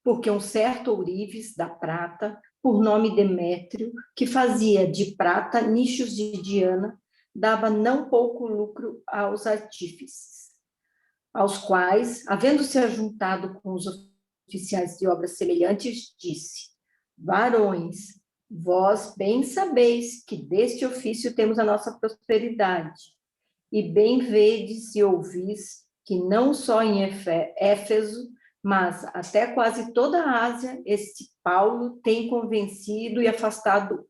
porque um certo ourives da prata, por nome Demétrio, que fazia de prata nichos de Diana, dava não pouco lucro aos artífices, aos quais, havendo-se ajuntado com os oficiais de obras semelhantes, disse: varões, vós bem sabeis que deste ofício temos a nossa prosperidade, e bem vedes e ouvis que não só em Éfeso, mas até quase toda a Ásia, este Paulo tem convencido e afastado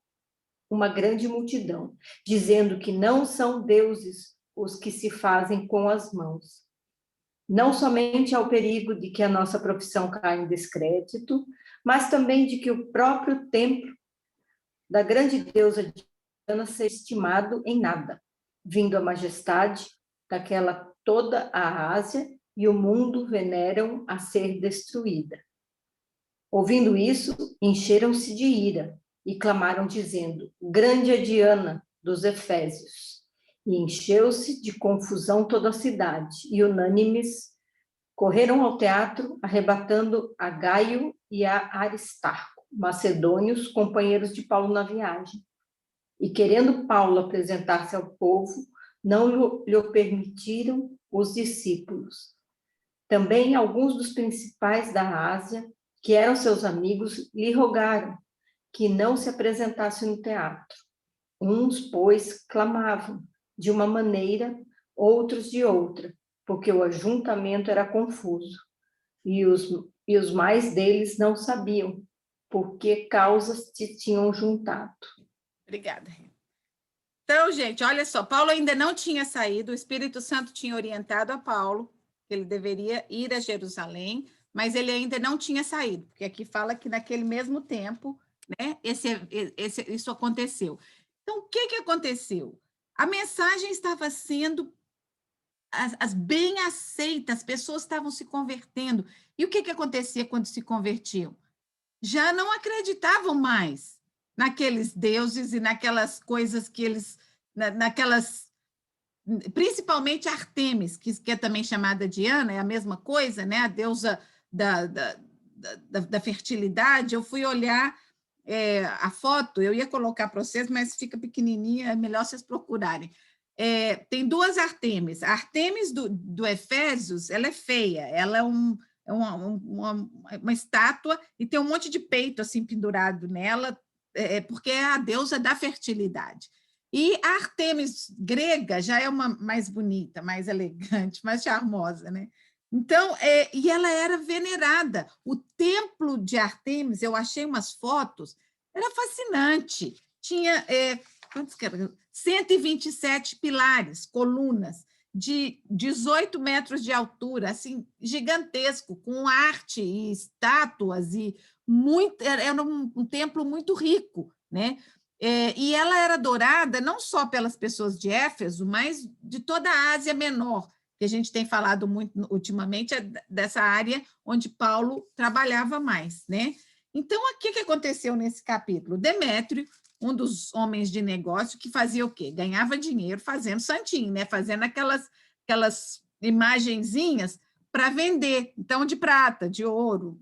uma grande multidão, dizendo que não são deuses os que se fazem com as mãos. Não somente ao perigo de que a nossa profissão caia em descrédito, mas também de que o próprio templo da grande deusa Diana seja estimado em nada, vindo a majestade daquela toda a Ásia e o mundo veneram a ser destruída. Ouvindo isso, encheram-se de ira e clamaram dizendo: grande é Diana dos Efésios. E encheu-se de confusão toda a cidade, e unânimes correram ao teatro, arrebatando a Gaio e a Aristarco, macedônios, companheiros de Paulo na viagem. E querendo Paulo apresentar-se ao povo, não lhe permitiram os discípulos. Também alguns dos principais da Ásia, que eram seus amigos, lhe rogaram que não se apresentasse no teatro. Uns, pois, clamavam de uma maneira, outros de outra, porque o ajuntamento era confuso, e os mais deles não sabiam por que causas te tinham juntado. Obrigada. Então, gente, olha só, Paulo ainda não tinha saído, o Espírito Santo tinha orientado a Paulo que ele deveria ir a Jerusalém, mas ele ainda não tinha saído, porque aqui fala que naquele mesmo tempo, né, isso aconteceu. Então, o que aconteceu? A mensagem estava sendo bem aceita, as pessoas estavam se convertendo. E o que acontecia quando se convertiam? Já não acreditavam mais naqueles deuses e naquelas coisas que eles... principalmente Artemis, que é também chamada Diana, é a mesma coisa, né? A deusa da fertilidade. Eu fui olhar a foto, eu ia colocar para vocês, mas fica pequenininha, é melhor vocês procurarem. Tem duas Artemis. A Artemis do Efésios, ela é feia, ela é uma estátua e tem um monte de peito assim pendurado nela, porque é a deusa da fertilidade. E a Artemis grega já é uma mais bonita, mais elegante, mais charmosa, né? Então, e ela era venerada. O templo de Artemis, eu achei umas fotos, era fascinante. Tinha quantos que eram? 127 pilares, colunas, de 18 metros de altura, assim, gigantesco, com arte e estátuas, e era um templo muito rico, né? E ela era adorada não só pelas pessoas de Éfeso, mas de toda a Ásia Menor, que a gente tem falado muito ultimamente, dessa área onde Paulo trabalhava mais, né? Então, o que aconteceu nesse capítulo? Demétrio, um dos homens de negócio, que fazia o quê? Ganhava dinheiro fazendo santinho, né? Fazendo aquelas imagenzinhas para vender, então, de prata, de ouro.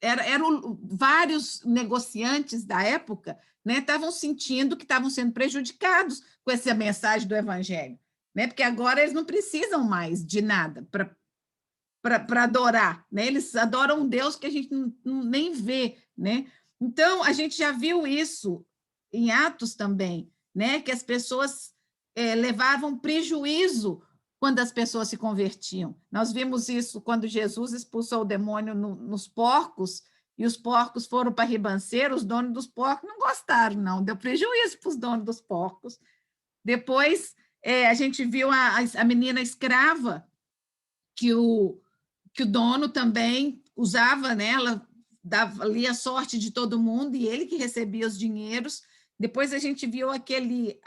Eram vários negociantes da época, né? Estavam sentindo que estavam sendo prejudicados com essa mensagem do evangelho, né? Porque agora eles não precisam mais de nada para adorar, né? Eles adoram um Deus que a gente nem vê, né? Então, a gente já viu isso em Atos também, né? Que as pessoas levavam prejuízo quando as pessoas se convertiam. Nós vimos isso quando Jesus expulsou o demônio nos porcos, e os porcos foram para a ribanceira, os donos dos porcos não gostaram, não, deu prejuízo para os donos dos porcos. Depois, a gente viu a menina escrava, que o dono também usava, né? Ela dava ali a sorte de todo mundo, e ele que recebia os dinheiros. Depois a gente viu aquele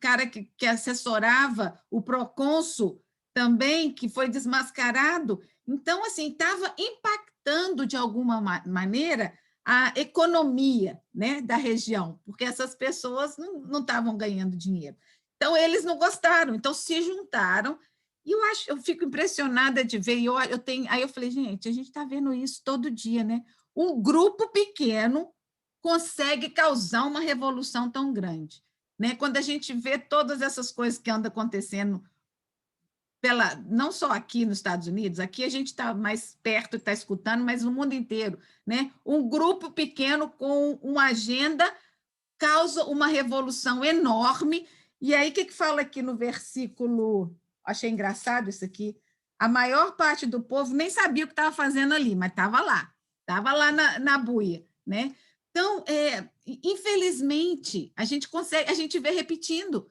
cara que assessorava o procônsul também, que foi desmascarado. Então, assim, estava impactando de alguma maneira a economia, né, da região, porque essas pessoas não estavam ganhando dinheiro. Então, eles não gostaram, então se juntaram. E eu fico impressionada de ver, aí eu falei, gente, a gente está vendo isso todo dia, né? Um grupo pequeno consegue causar uma revolução tão grande, né? Quando a gente vê todas essas coisas que andam acontecendo, não só aqui nos Estados Unidos, aqui a gente está mais perto e está escutando, mas no mundo inteiro, né? Um grupo pequeno com uma agenda causa uma revolução enorme. E aí, o que fala aqui no versículo? Achei engraçado isso aqui. A maior parte do povo nem sabia o que estava fazendo ali, mas estava lá na buia, né? Então, infelizmente, a gente vê repetindo,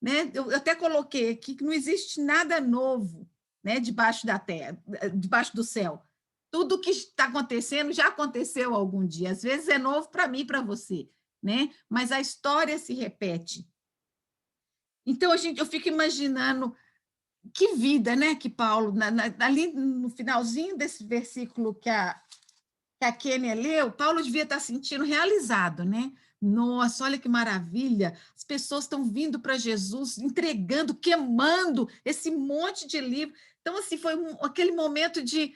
né? Eu até coloquei aqui que não existe nada novo, né, debaixo da terra, debaixo do céu. Tudo que está acontecendo já aconteceu algum dia. Às vezes é novo para mim e para você, né? Mas a história se repete. Então, eu fico imaginando que vida, né, que Paulo, ali no finalzinho desse versículo que a Kênia leu, Paulo devia estar sentindo realizado, né? Nossa, olha que maravilha! As pessoas estão vindo para Jesus, entregando, queimando esse monte de livro. Então, assim, foi aquele momento de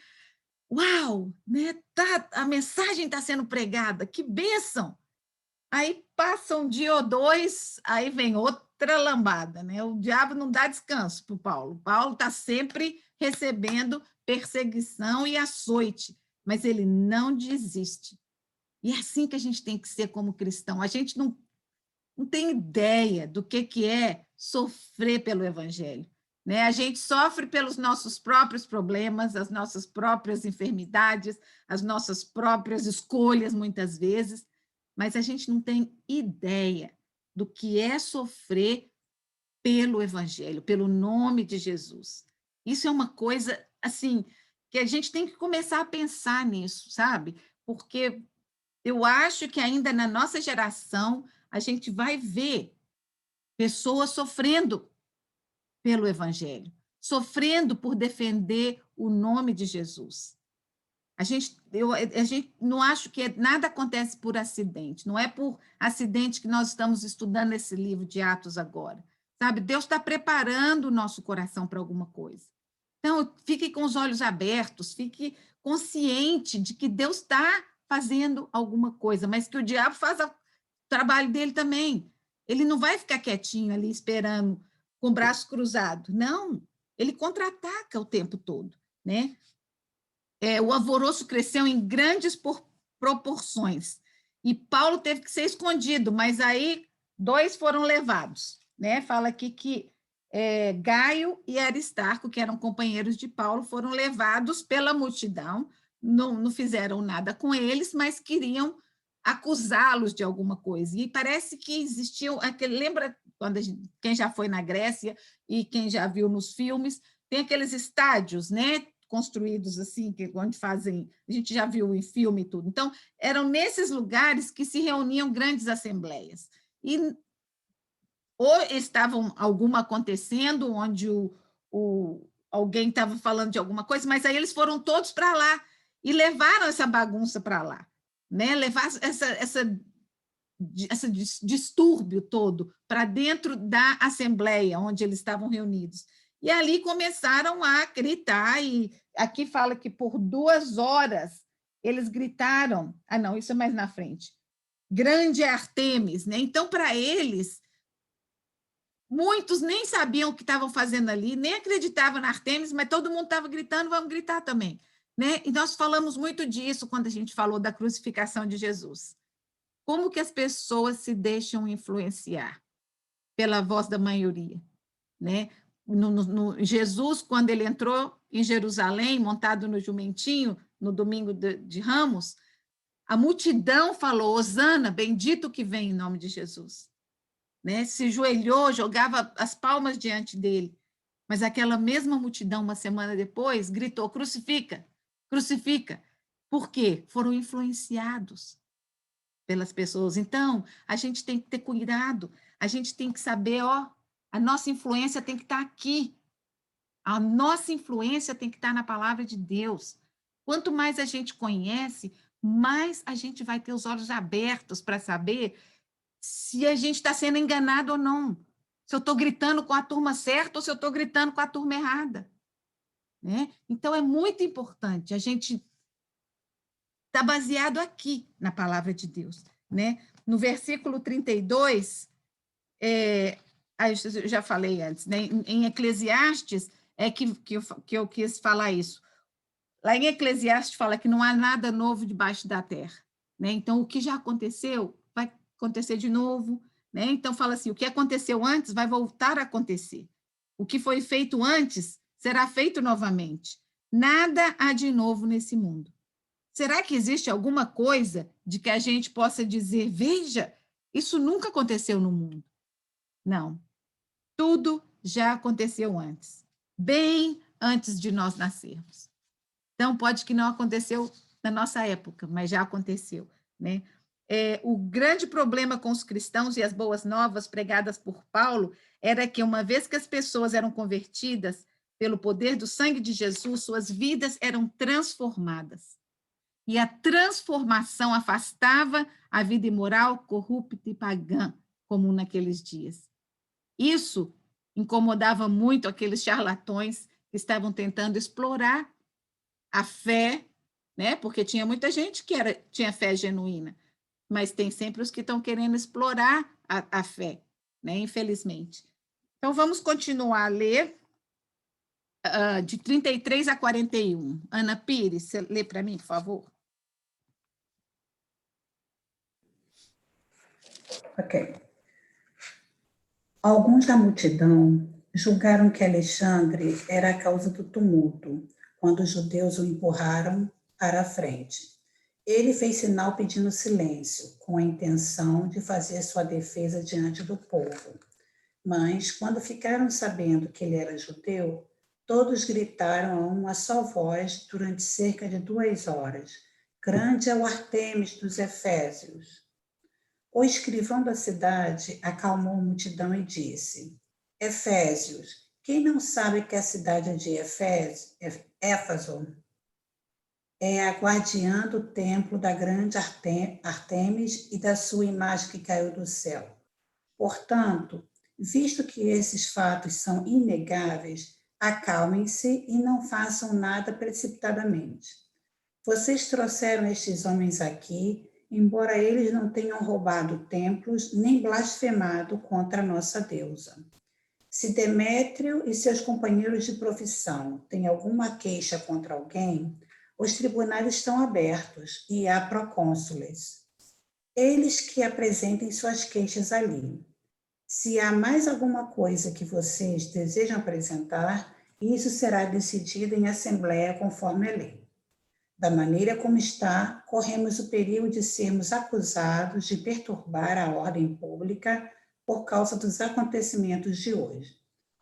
uau, né? A mensagem está sendo pregada, que bênção! Aí passa um dia ou dois, aí vem outra lambada, né? O diabo não dá descanso para o Paulo. Paulo está sempre recebendo perseguição e açoite, mas ele não desiste. E é assim que a gente tem que ser como cristão. A gente não tem ideia do que é sofrer pelo evangelho, né? A gente sofre pelos nossos próprios problemas, as nossas próprias enfermidades, as nossas próprias escolhas, muitas vezes, mas a gente não tem ideia do que é sofrer pelo evangelho, pelo nome de Jesus. Isso é uma coisa, assim, que a gente tem que começar a pensar nisso, sabe? Porque eu acho que ainda na nossa geração a gente vai ver pessoas sofrendo pelo evangelho, sofrendo por defender o nome de Jesus. A gente não acho que nada acontece por acidente, não é por acidente que nós estamos estudando esse livro de Atos agora, sabe? Deus está preparando o nosso coração para alguma coisa. Então, fique com os olhos abertos, fique consciente de que Deus está fazendo alguma coisa, mas que o diabo faz o trabalho dele também. Ele não vai ficar quietinho ali esperando com o braço cruzado. Não, ele contra-ataca o tempo todo, né? O alvoroço cresceu em grandes proporções. E Paulo teve que ser escondido, mas aí 2 foram levados, né? Fala aqui que Gaio e Aristarco, que eram companheiros de Paulo, foram levados pela multidão, não fizeram nada com eles, mas queriam acusá-los de alguma coisa. E parece que existiam, lembra quando quem já foi na Grécia e quem já viu nos filmes, tem aqueles estádios, né? Construídos assim, onde fazem, a gente já viu em filme e tudo. Então, eram nesses lugares que se reuniam grandes assembleias. E ou estavam alguma acontecendo, onde alguém estava falando de alguma coisa, mas aí eles foram todos para lá e levaram essa bagunça para lá, né? Levar esse distúrbio todo para dentro da assembleia onde eles estavam reunidos. E ali começaram a gritar, e aqui fala que por 2 horas eles gritaram, não, isso é mais na frente, grande é Artemis, né? Então, para eles, muitos nem sabiam o que estavam fazendo ali, nem acreditavam na Artemis, mas todo mundo estava gritando, vamos gritar também, né? E nós falamos muito disso quando a gente falou da crucificação de Jesus. Como que as pessoas se deixam influenciar pela voz da maioria, né? Jesus, quando ele entrou em Jerusalém, montado no jumentinho, no domingo de Ramos, a multidão falou, Hosana, bendito que vem em nome de Jesus. Né? Se joelhou, jogava as palmas diante dele. Mas aquela mesma multidão, uma semana depois, gritou, crucifica, crucifica. Por quê? Foram influenciados pelas pessoas. Então, a gente tem que ter cuidado, a gente tem que saber, a nossa influência tem que estar aqui. A nossa influência tem que estar na palavra de Deus. Quanto mais a gente conhece, mais a gente vai ter os olhos abertos para saber se a gente está sendo enganado ou não. Se eu estou gritando com a turma certa ou se eu estou gritando com a turma errada. Né? Então, é muito importante a gente estar baseado aqui na palavra de Deus. Né? No versículo 32, eu já falei antes, né? Em Eclesiastes, que eu quis falar isso. Lá em Eclesiastes fala que não há nada novo debaixo da terra. Né? Então, o que já aconteceu vai acontecer de novo. Né? Então, fala assim, o que aconteceu antes vai voltar a acontecer. O que foi feito antes será feito novamente. Nada há de novo nesse mundo. Será que existe alguma coisa de que a gente possa dizer, veja, isso nunca aconteceu no mundo? Não. Tudo já aconteceu antes, bem antes de nós nascermos. Então, pode que não aconteceu na nossa época, mas já aconteceu. Né? O grande problema com os cristãos e as boas novas pregadas por Paulo era que, uma vez que as pessoas eram convertidas pelo poder do sangue de Jesus, suas vidas eram transformadas. E a transformação afastava a vida imoral, corrupta e pagã, comum naqueles dias. Isso incomodava muito aqueles charlatões que estavam tentando explorar a fé, né? Porque tinha muita gente que tinha fé genuína, mas tem sempre os que estão querendo explorar a fé, né? Infelizmente. Então, vamos continuar a ler de 33 a 41. Ana Pires, você lê para mim, por favor? Ok. Alguns da multidão julgaram que Alexandre era a causa do tumulto, quando os judeus o empurraram para a frente. Ele fez sinal pedindo silêncio, com a intenção de fazer sua defesa diante do povo. Mas, quando ficaram sabendo que ele era judeu, todos gritaram a uma só voz durante cerca de 2 horas: grande é o Artemis dos Efésios. O escrivão da cidade acalmou a multidão e disse: Efésios, quem não sabe que a cidade de Éfeso é a guardiã do templo da grande Artemis e da sua imagem que caiu do céu? Portanto, visto que esses fatos são inegáveis, acalmem-se e não façam nada precipitadamente. Vocês trouxeram estes homens aqui, embora eles não tenham roubado templos nem blasfemado contra a nossa deusa. Se Demétrio e seus companheiros de profissão têm alguma queixa contra alguém, os tribunais estão abertos e há procônsules. Eles que apresentem suas queixas ali. Se há mais alguma coisa que vocês desejam apresentar, isso será decidido em assembleia conforme a lei. Da maneira como está, corremos o perigo de sermos acusados de perturbar a ordem pública por causa dos acontecimentos de hoje.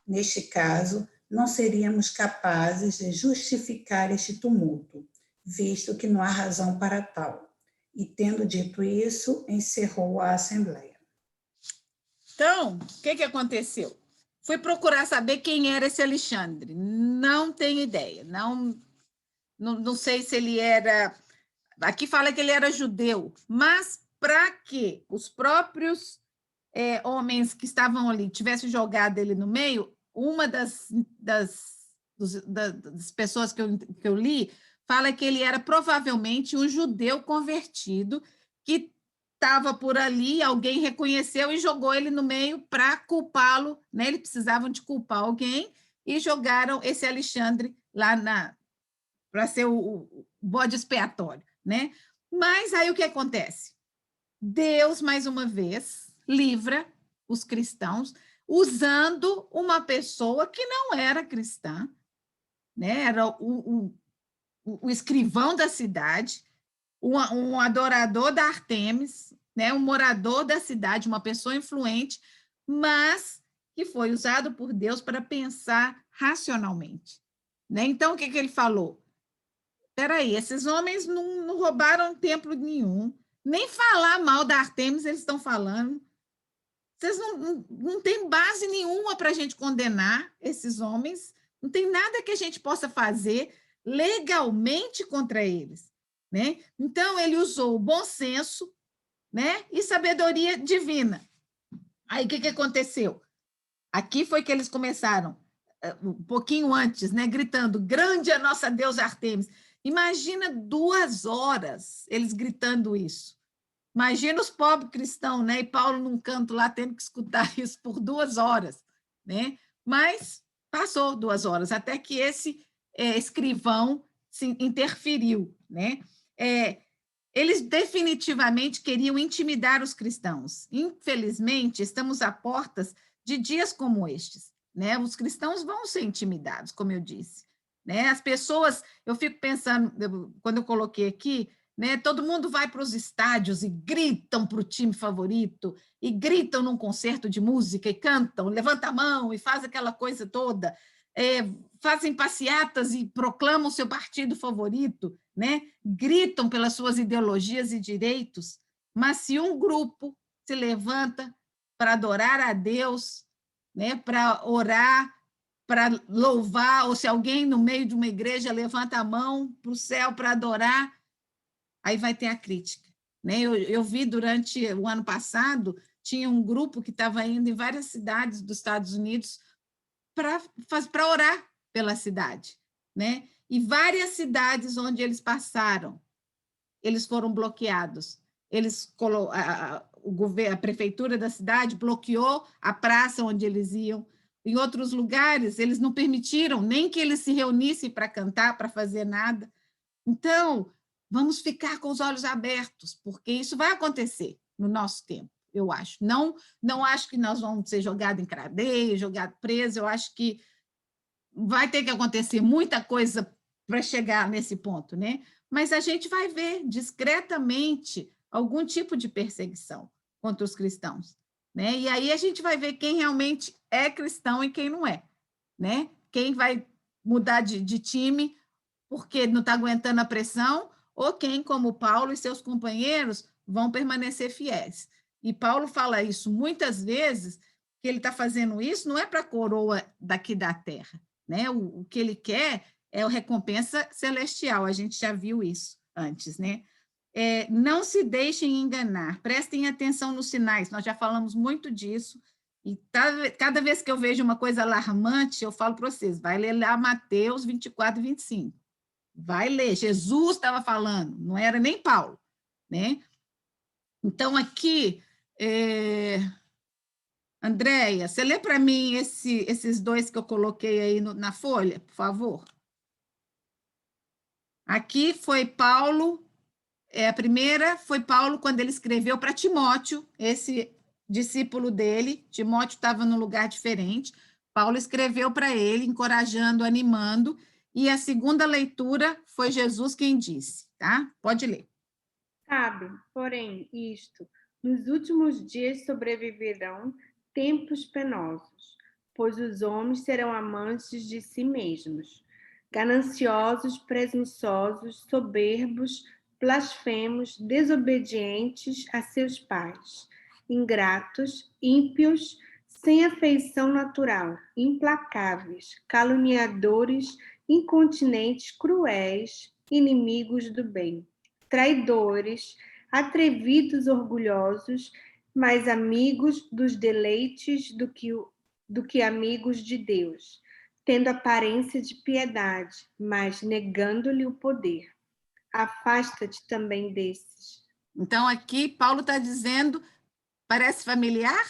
Neste caso, não seríamos capazes de justificar este tumulto, visto que não há razão para tal. E, tendo dito isso, encerrou a assembleia. Então, o que aconteceu? Fui procurar saber quem era esse Alexandre. Não tenho ideia. Não sei se ele era... Aqui fala que ele era judeu, mas para que os próprios homens que estavam ali tivessem jogado ele no meio, uma das pessoas que eu li fala que ele era provavelmente um judeu convertido que estava por ali, alguém reconheceu e jogou ele no meio para culpá-lo, né? Eles precisavam de culpar alguém e jogaram esse Alexandre lá para ser o bode expiatório, né? Mas aí o que acontece? Deus, mais uma vez, livra os cristãos usando uma pessoa que não era cristã, né? Era o escrivão da cidade, um adorador da Artemis, né? Um morador da cidade, uma pessoa influente, mas que foi usado por Deus para pensar racionalmente, né? Então, o que ele falou? Espera aí, esses homens não roubaram templo nenhum, nem falar mal da Artemis eles estão falando. Vocês não têm base nenhuma para a gente condenar esses homens, não tem nada que a gente possa fazer legalmente contra eles, né? Então, ele usou o bom senso, né, e sabedoria divina. Aí, o que aconteceu? Aqui foi que eles começaram, um pouquinho antes, né, gritando, grande é a nossa deusa Artemis. Imagina 2 horas eles gritando isso. Imagina os pobres cristãos, né? E Paulo num canto lá tendo que escutar isso por 2 horas, né? Mas passou 2 horas, até que esse escrivão se interferiu, né? Eles definitivamente queriam intimidar os cristãos. Infelizmente, estamos a portas de dias como estes, né? Os cristãos vão ser intimidados, como eu disse, né? As pessoas, eu fico pensando, quando eu coloquei aqui, né? Todo mundo vai para os estádios e gritam para o time favorito, e gritam num concerto de música, e cantam, levanta a mão e faz aquela coisa toda, fazem passeatas e proclamam o seu partido favorito, né? Gritam pelas suas ideologias e direitos, mas se um grupo se levanta para adorar a Deus, né? Para orar, para louvar, ou se alguém no meio de uma igreja levanta a mão para o céu para adorar, aí vai ter a crítica, né? Eu vi durante o ano passado, tinha um grupo que estava indo em várias cidades dos Estados Unidos para orar pela cidade, né? E várias cidades onde eles passaram, eles foram bloqueados. A prefeitura da cidade bloqueou a praça onde eles iam. Em outros lugares, eles não permitiram nem que eles se reunissem para cantar, para fazer nada. Então, vamos ficar com os olhos abertos, porque isso vai acontecer no nosso tempo, eu acho. Não acho que nós vamos ser jogados em cadeia, jogados presos, eu acho que vai ter que acontecer muita coisa para chegar nesse ponto, né? Mas a gente vai ver discretamente algum tipo de perseguição contra os cristãos, né? E aí a gente vai ver quem realmente é cristão e quem não é, né? Quem vai mudar de time porque não está aguentando a pressão, ou quem, como Paulo e seus companheiros, vão permanecer fiéis. E Paulo fala isso muitas vezes, que ele está fazendo isso não é para a coroa daqui da terra, né? O que ele quer é a recompensa celestial, a gente já viu isso antes, né? Não se deixem enganar, prestem atenção nos sinais, nós já falamos muito disso, e cada vez que eu vejo uma coisa alarmante, eu falo para vocês, vai ler lá Mateus 24 e 25, Vai ler, Jesus estava falando, não era nem Paulo, né? Então, aqui, Andréia, você lê para mim esses dois que eu coloquei aí na folha, por favor? Aqui foi Paulo, a primeira foi Paulo quando ele escreveu para Timóteo, esse discípulo dele. Timóteo estava num lugar diferente. Paulo escreveu para ele, encorajando, animando. E a segunda leitura foi Jesus quem disse, tá? Pode ler. Sabe, porém, isto, nos últimos dias sobreviverão tempos penosos, pois os homens serão amantes de si mesmos, gananciosos, presunçosos, soberbos, blasfemos, desobedientes a seus pais, ingratos, ímpios, sem afeição natural, implacáveis, caluniadores, incontinentes, cruéis, inimigos do bem, traidores, atrevidos, orgulhosos, mais amigos dos deleites do que amigos de Deus, tendo aparência de piedade, mas negando-lhe o poder. Afasta-te também desses. Então, aqui, Paulo está dizendo, parece familiar?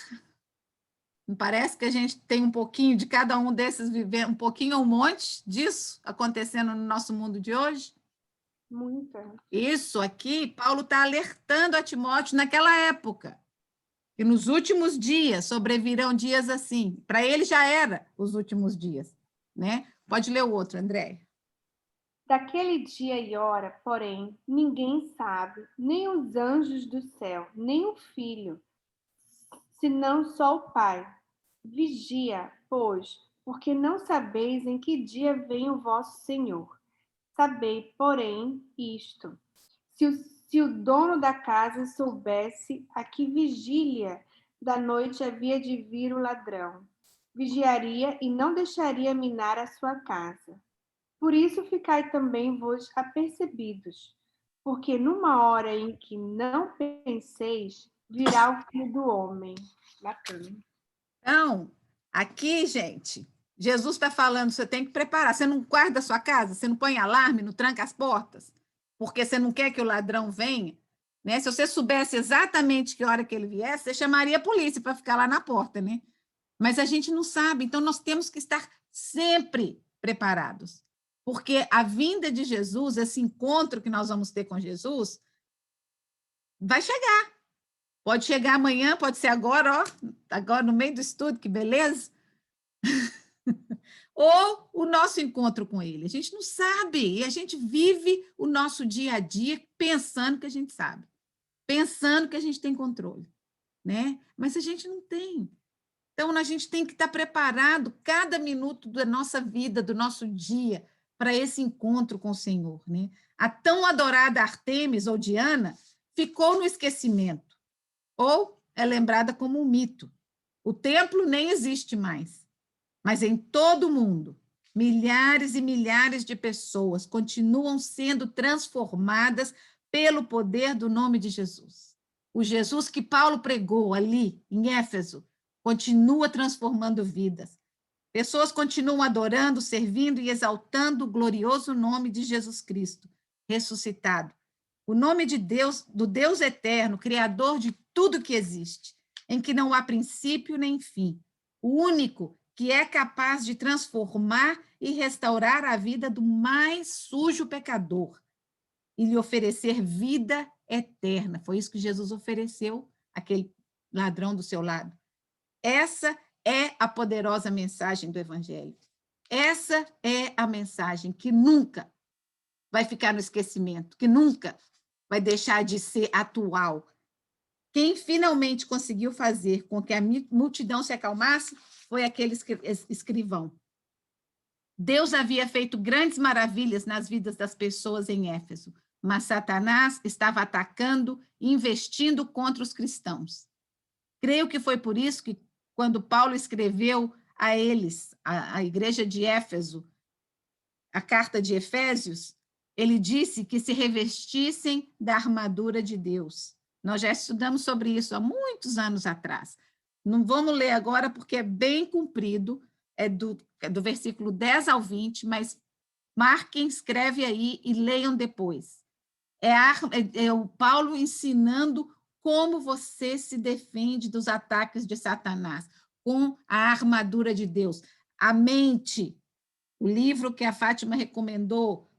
Não parece que a gente tem um pouquinho de cada um desses vivendo, um pouquinho ou um monte disso acontecendo no nosso mundo de hoje? Muito. Isso aqui, Paulo está alertando a Timóteo naquela época, que nos últimos dias sobrevirão dias assim. Para ele já era os últimos dias, né? Pode ler o outro, André. Daquele dia e hora, porém, ninguém sabe, nem os anjos do céu, nem o Filho, senão só o Pai. Vigia, pois, porque não sabeis em que dia vem o vosso Senhor. Sabei, porém, isto: se o dono da casa soubesse a que vigília da noite havia de vir o ladrão, vigiaria e não deixaria minar a sua casa. Por isso ficai também vos apercebidos, porque numa hora em que não penseis, virá o Filho do Homem. Bacana. Então, aqui, gente, Jesus está falando, você tem que preparar. Você não guarda a sua casa, você não põe alarme, não tranca as portas, porque você não quer que o ladrão venha, né? Se você soubesse exatamente que hora que ele viesse, você chamaria a polícia para ficar lá na porta, né? Mas a gente não sabe, então nós temos que estar sempre preparados, porque a vinda de Jesus, esse encontro que nós vamos ter com Jesus, vai chegar. Pode chegar amanhã, pode ser agora, ó, agora no meio do estudo, que beleza. Ou o nosso encontro com ele. A gente não sabe, e a gente vive o nosso dia a dia pensando que a gente sabe, pensando que a gente tem controle, né? Mas a gente não tem. Então, a gente tem que estar preparado cada minuto da nossa vida, do nosso dia, para esse encontro com o Senhor, né? A tão adorada Artemis ou Diana ficou no esquecimento, ou é lembrada como um mito. O templo nem existe mais, mas em todo o mundo, milhares e milhares de pessoas continuam sendo transformadas pelo poder do nome de Jesus. O Jesus que Paulo pregou ali em Éfeso continua transformando vidas. Pessoas continuam adorando, servindo e exaltando o glorioso nome de Jesus Cristo, ressuscitado. O nome de Deus, do Deus eterno, criador de tudo que existe, em que não há princípio nem fim. O único que é capaz de transformar e restaurar a vida do mais sujo pecador e lhe oferecer vida eterna. Foi isso que Jesus ofereceu àquele ladrão do seu lado. Essa é a poderosa mensagem do Evangelho. Essa é a mensagem que nunca vai ficar no esquecimento, que nunca vai deixar de ser atual. Quem finalmente conseguiu fazer com que a multidão se acalmasse foi aquele escrivão. Deus havia feito grandes maravilhas nas vidas das pessoas em Éfeso, mas Satanás estava atacando e investindo contra os cristãos. Creio que foi por isso que, quando Paulo escreveu a eles, a igreja de Éfeso, a carta de Efésios, ele disse que se revestissem da armadura de Deus. Nós já estudamos sobre isso há muitos anos atrás. Não vamos ler agora porque é bem comprido, é do versículo 10 ao 20, mas Marquem, escreve aí e leiam depois. É o Paulo ensinando como você se defende dos ataques de Satanás, com a armadura de Deus. A mente, o livro que a Fátima recomendou,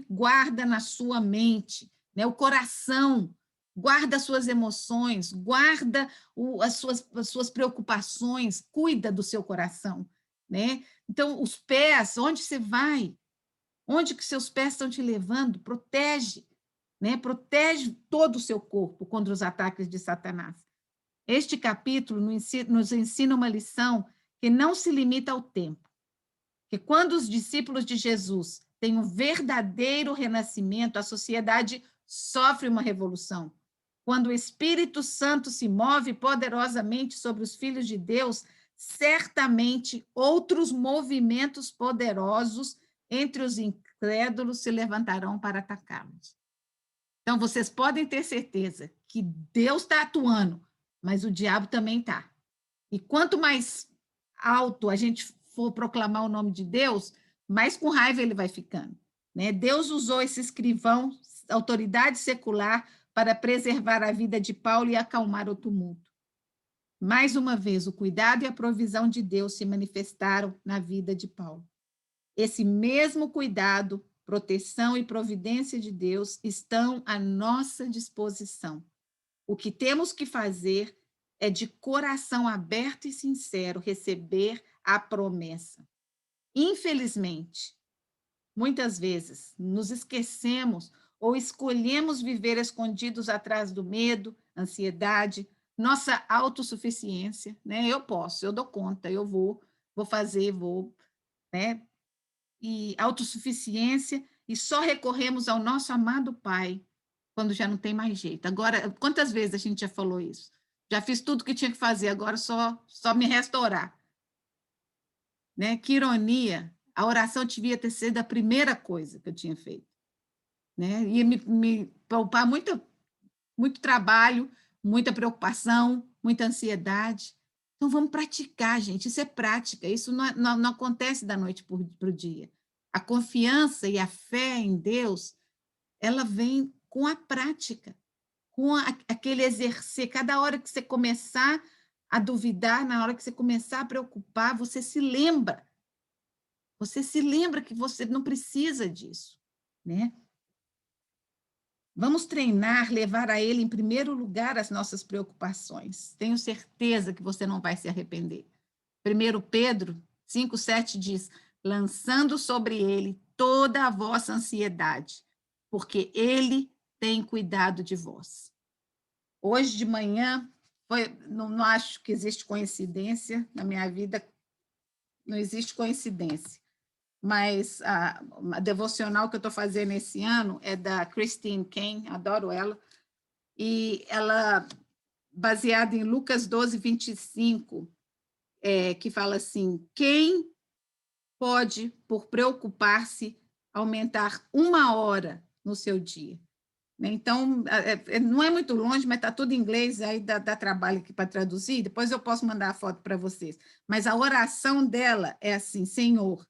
guarda na sua mente, né? O coração, guarda as suas emoções, guarda as suas preocupações, cuida do seu coração, né? Então, os pés, onde você vai? Onde que seus pés estão te levando? Protege, né? Protege todo o seu corpo contra os ataques de Satanás. Este capítulo nos ensina uma lição que não se limita ao tempo. Que quando os discípulos de Jesus têm um verdadeiro renascimento, a sociedade sofre uma revolução. Quando o Espírito Santo se move poderosamente sobre os filhos de Deus, certamente outros movimentos poderosos entre os incrédulos se levantarão para atacá-los. Então, vocês podem ter certeza que Deus está atuando, mas o diabo também está. E quanto mais alto a gente for proclamar o nome de Deus, mais com raiva ele vai ficando, né? Deus usou esse escrivão, autoridade secular, para preservar a vida de Paulo e acalmar o tumulto. Mais uma vez, o cuidado e a provisão de Deus se manifestaram na vida de Paulo. Esse mesmo cuidado, proteção e providência de Deus estão à nossa disposição. O que temos que fazer é, de coração aberto e sincero, receber a promessa. Infelizmente, muitas vezes nos esquecemos ou escolhemos viver escondidos atrás do medo, ansiedade, nossa autossuficiência, né? Eu posso, eu dou conta, eu vou fazer, né? E autossuficiência, e só recorremos ao nosso amado Pai quando já não tem mais jeito. Agora, quantas vezes a gente já falou isso? Já fiz tudo que tinha que fazer, agora só me resta orar. Né? Que ironia, a oração devia ter sido a primeira coisa que eu tinha feito. Né? Ia me poupar muito trabalho, muita preocupação, muita ansiedade. Então, vamos praticar, gente, isso é prática, isso não acontece da noite para o dia. A confiança e a fé em Deus, ela vem com a prática, com aquele exercer. Cada hora que você começar a duvidar, na hora que você começar a preocupar, você se lembra que você não precisa disso, né? Vamos treinar, levar a ele em primeiro lugar as nossas preocupações. Tenho certeza que você não vai se arrepender. 1 Pedro 5,7 diz: lançando sobre ele toda a vossa ansiedade, porque ele tem cuidado de vós. Hoje de manhã, não acho que existe coincidência na minha vida, não existe coincidência, mas a devocional que eu estou fazendo esse ano é da Christine Caine, adoro ela, e ela, baseada em Lucas 12, 25, que fala assim: quem pode, por preocupar-se, aumentar 1 hora no seu dia? Então, não é muito longe, mas está tudo em inglês, aí dá trabalho aqui para traduzir, depois eu posso mandar a foto para vocês. Mas a oração dela é assim: Senhor,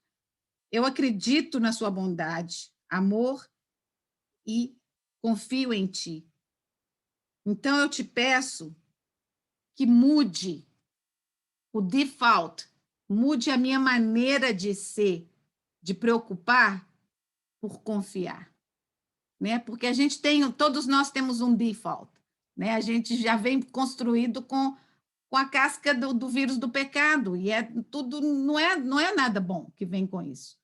eu acredito na sua bondade, amor e confio em ti. Então, eu te peço que mude o default, mude a minha maneira de ser, de preocupar por confiar. Né? Porque todos nós temos um default, né? A gente já vem construído com a casca do vírus do pecado, e tudo não é nada bom que vem com isso.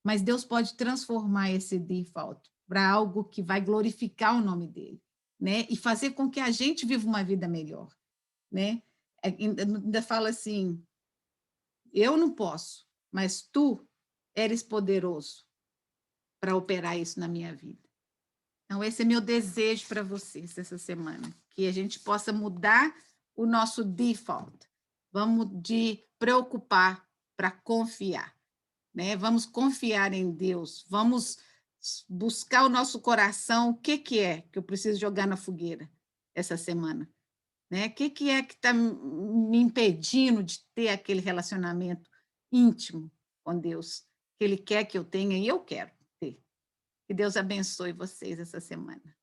Mas Deus pode transformar esse default para algo que vai glorificar o nome dele, né? E fazer com que a gente viva uma vida melhor, né? Ainda fala assim: eu não posso, mas tu eres poderoso para operar isso na minha vida. Então, esse é meu desejo para vocês essa semana, que a gente possa mudar o nosso default. Vamos de preocupar para confiar, né? Vamos confiar em Deus, vamos buscar o nosso coração. O que é que eu preciso jogar na fogueira essa semana? Né? O que é que está me impedindo de ter aquele relacionamento íntimo com Deus? que Ele quer que eu tenha e eu quero ter. Que Deus abençoe vocês essa semana.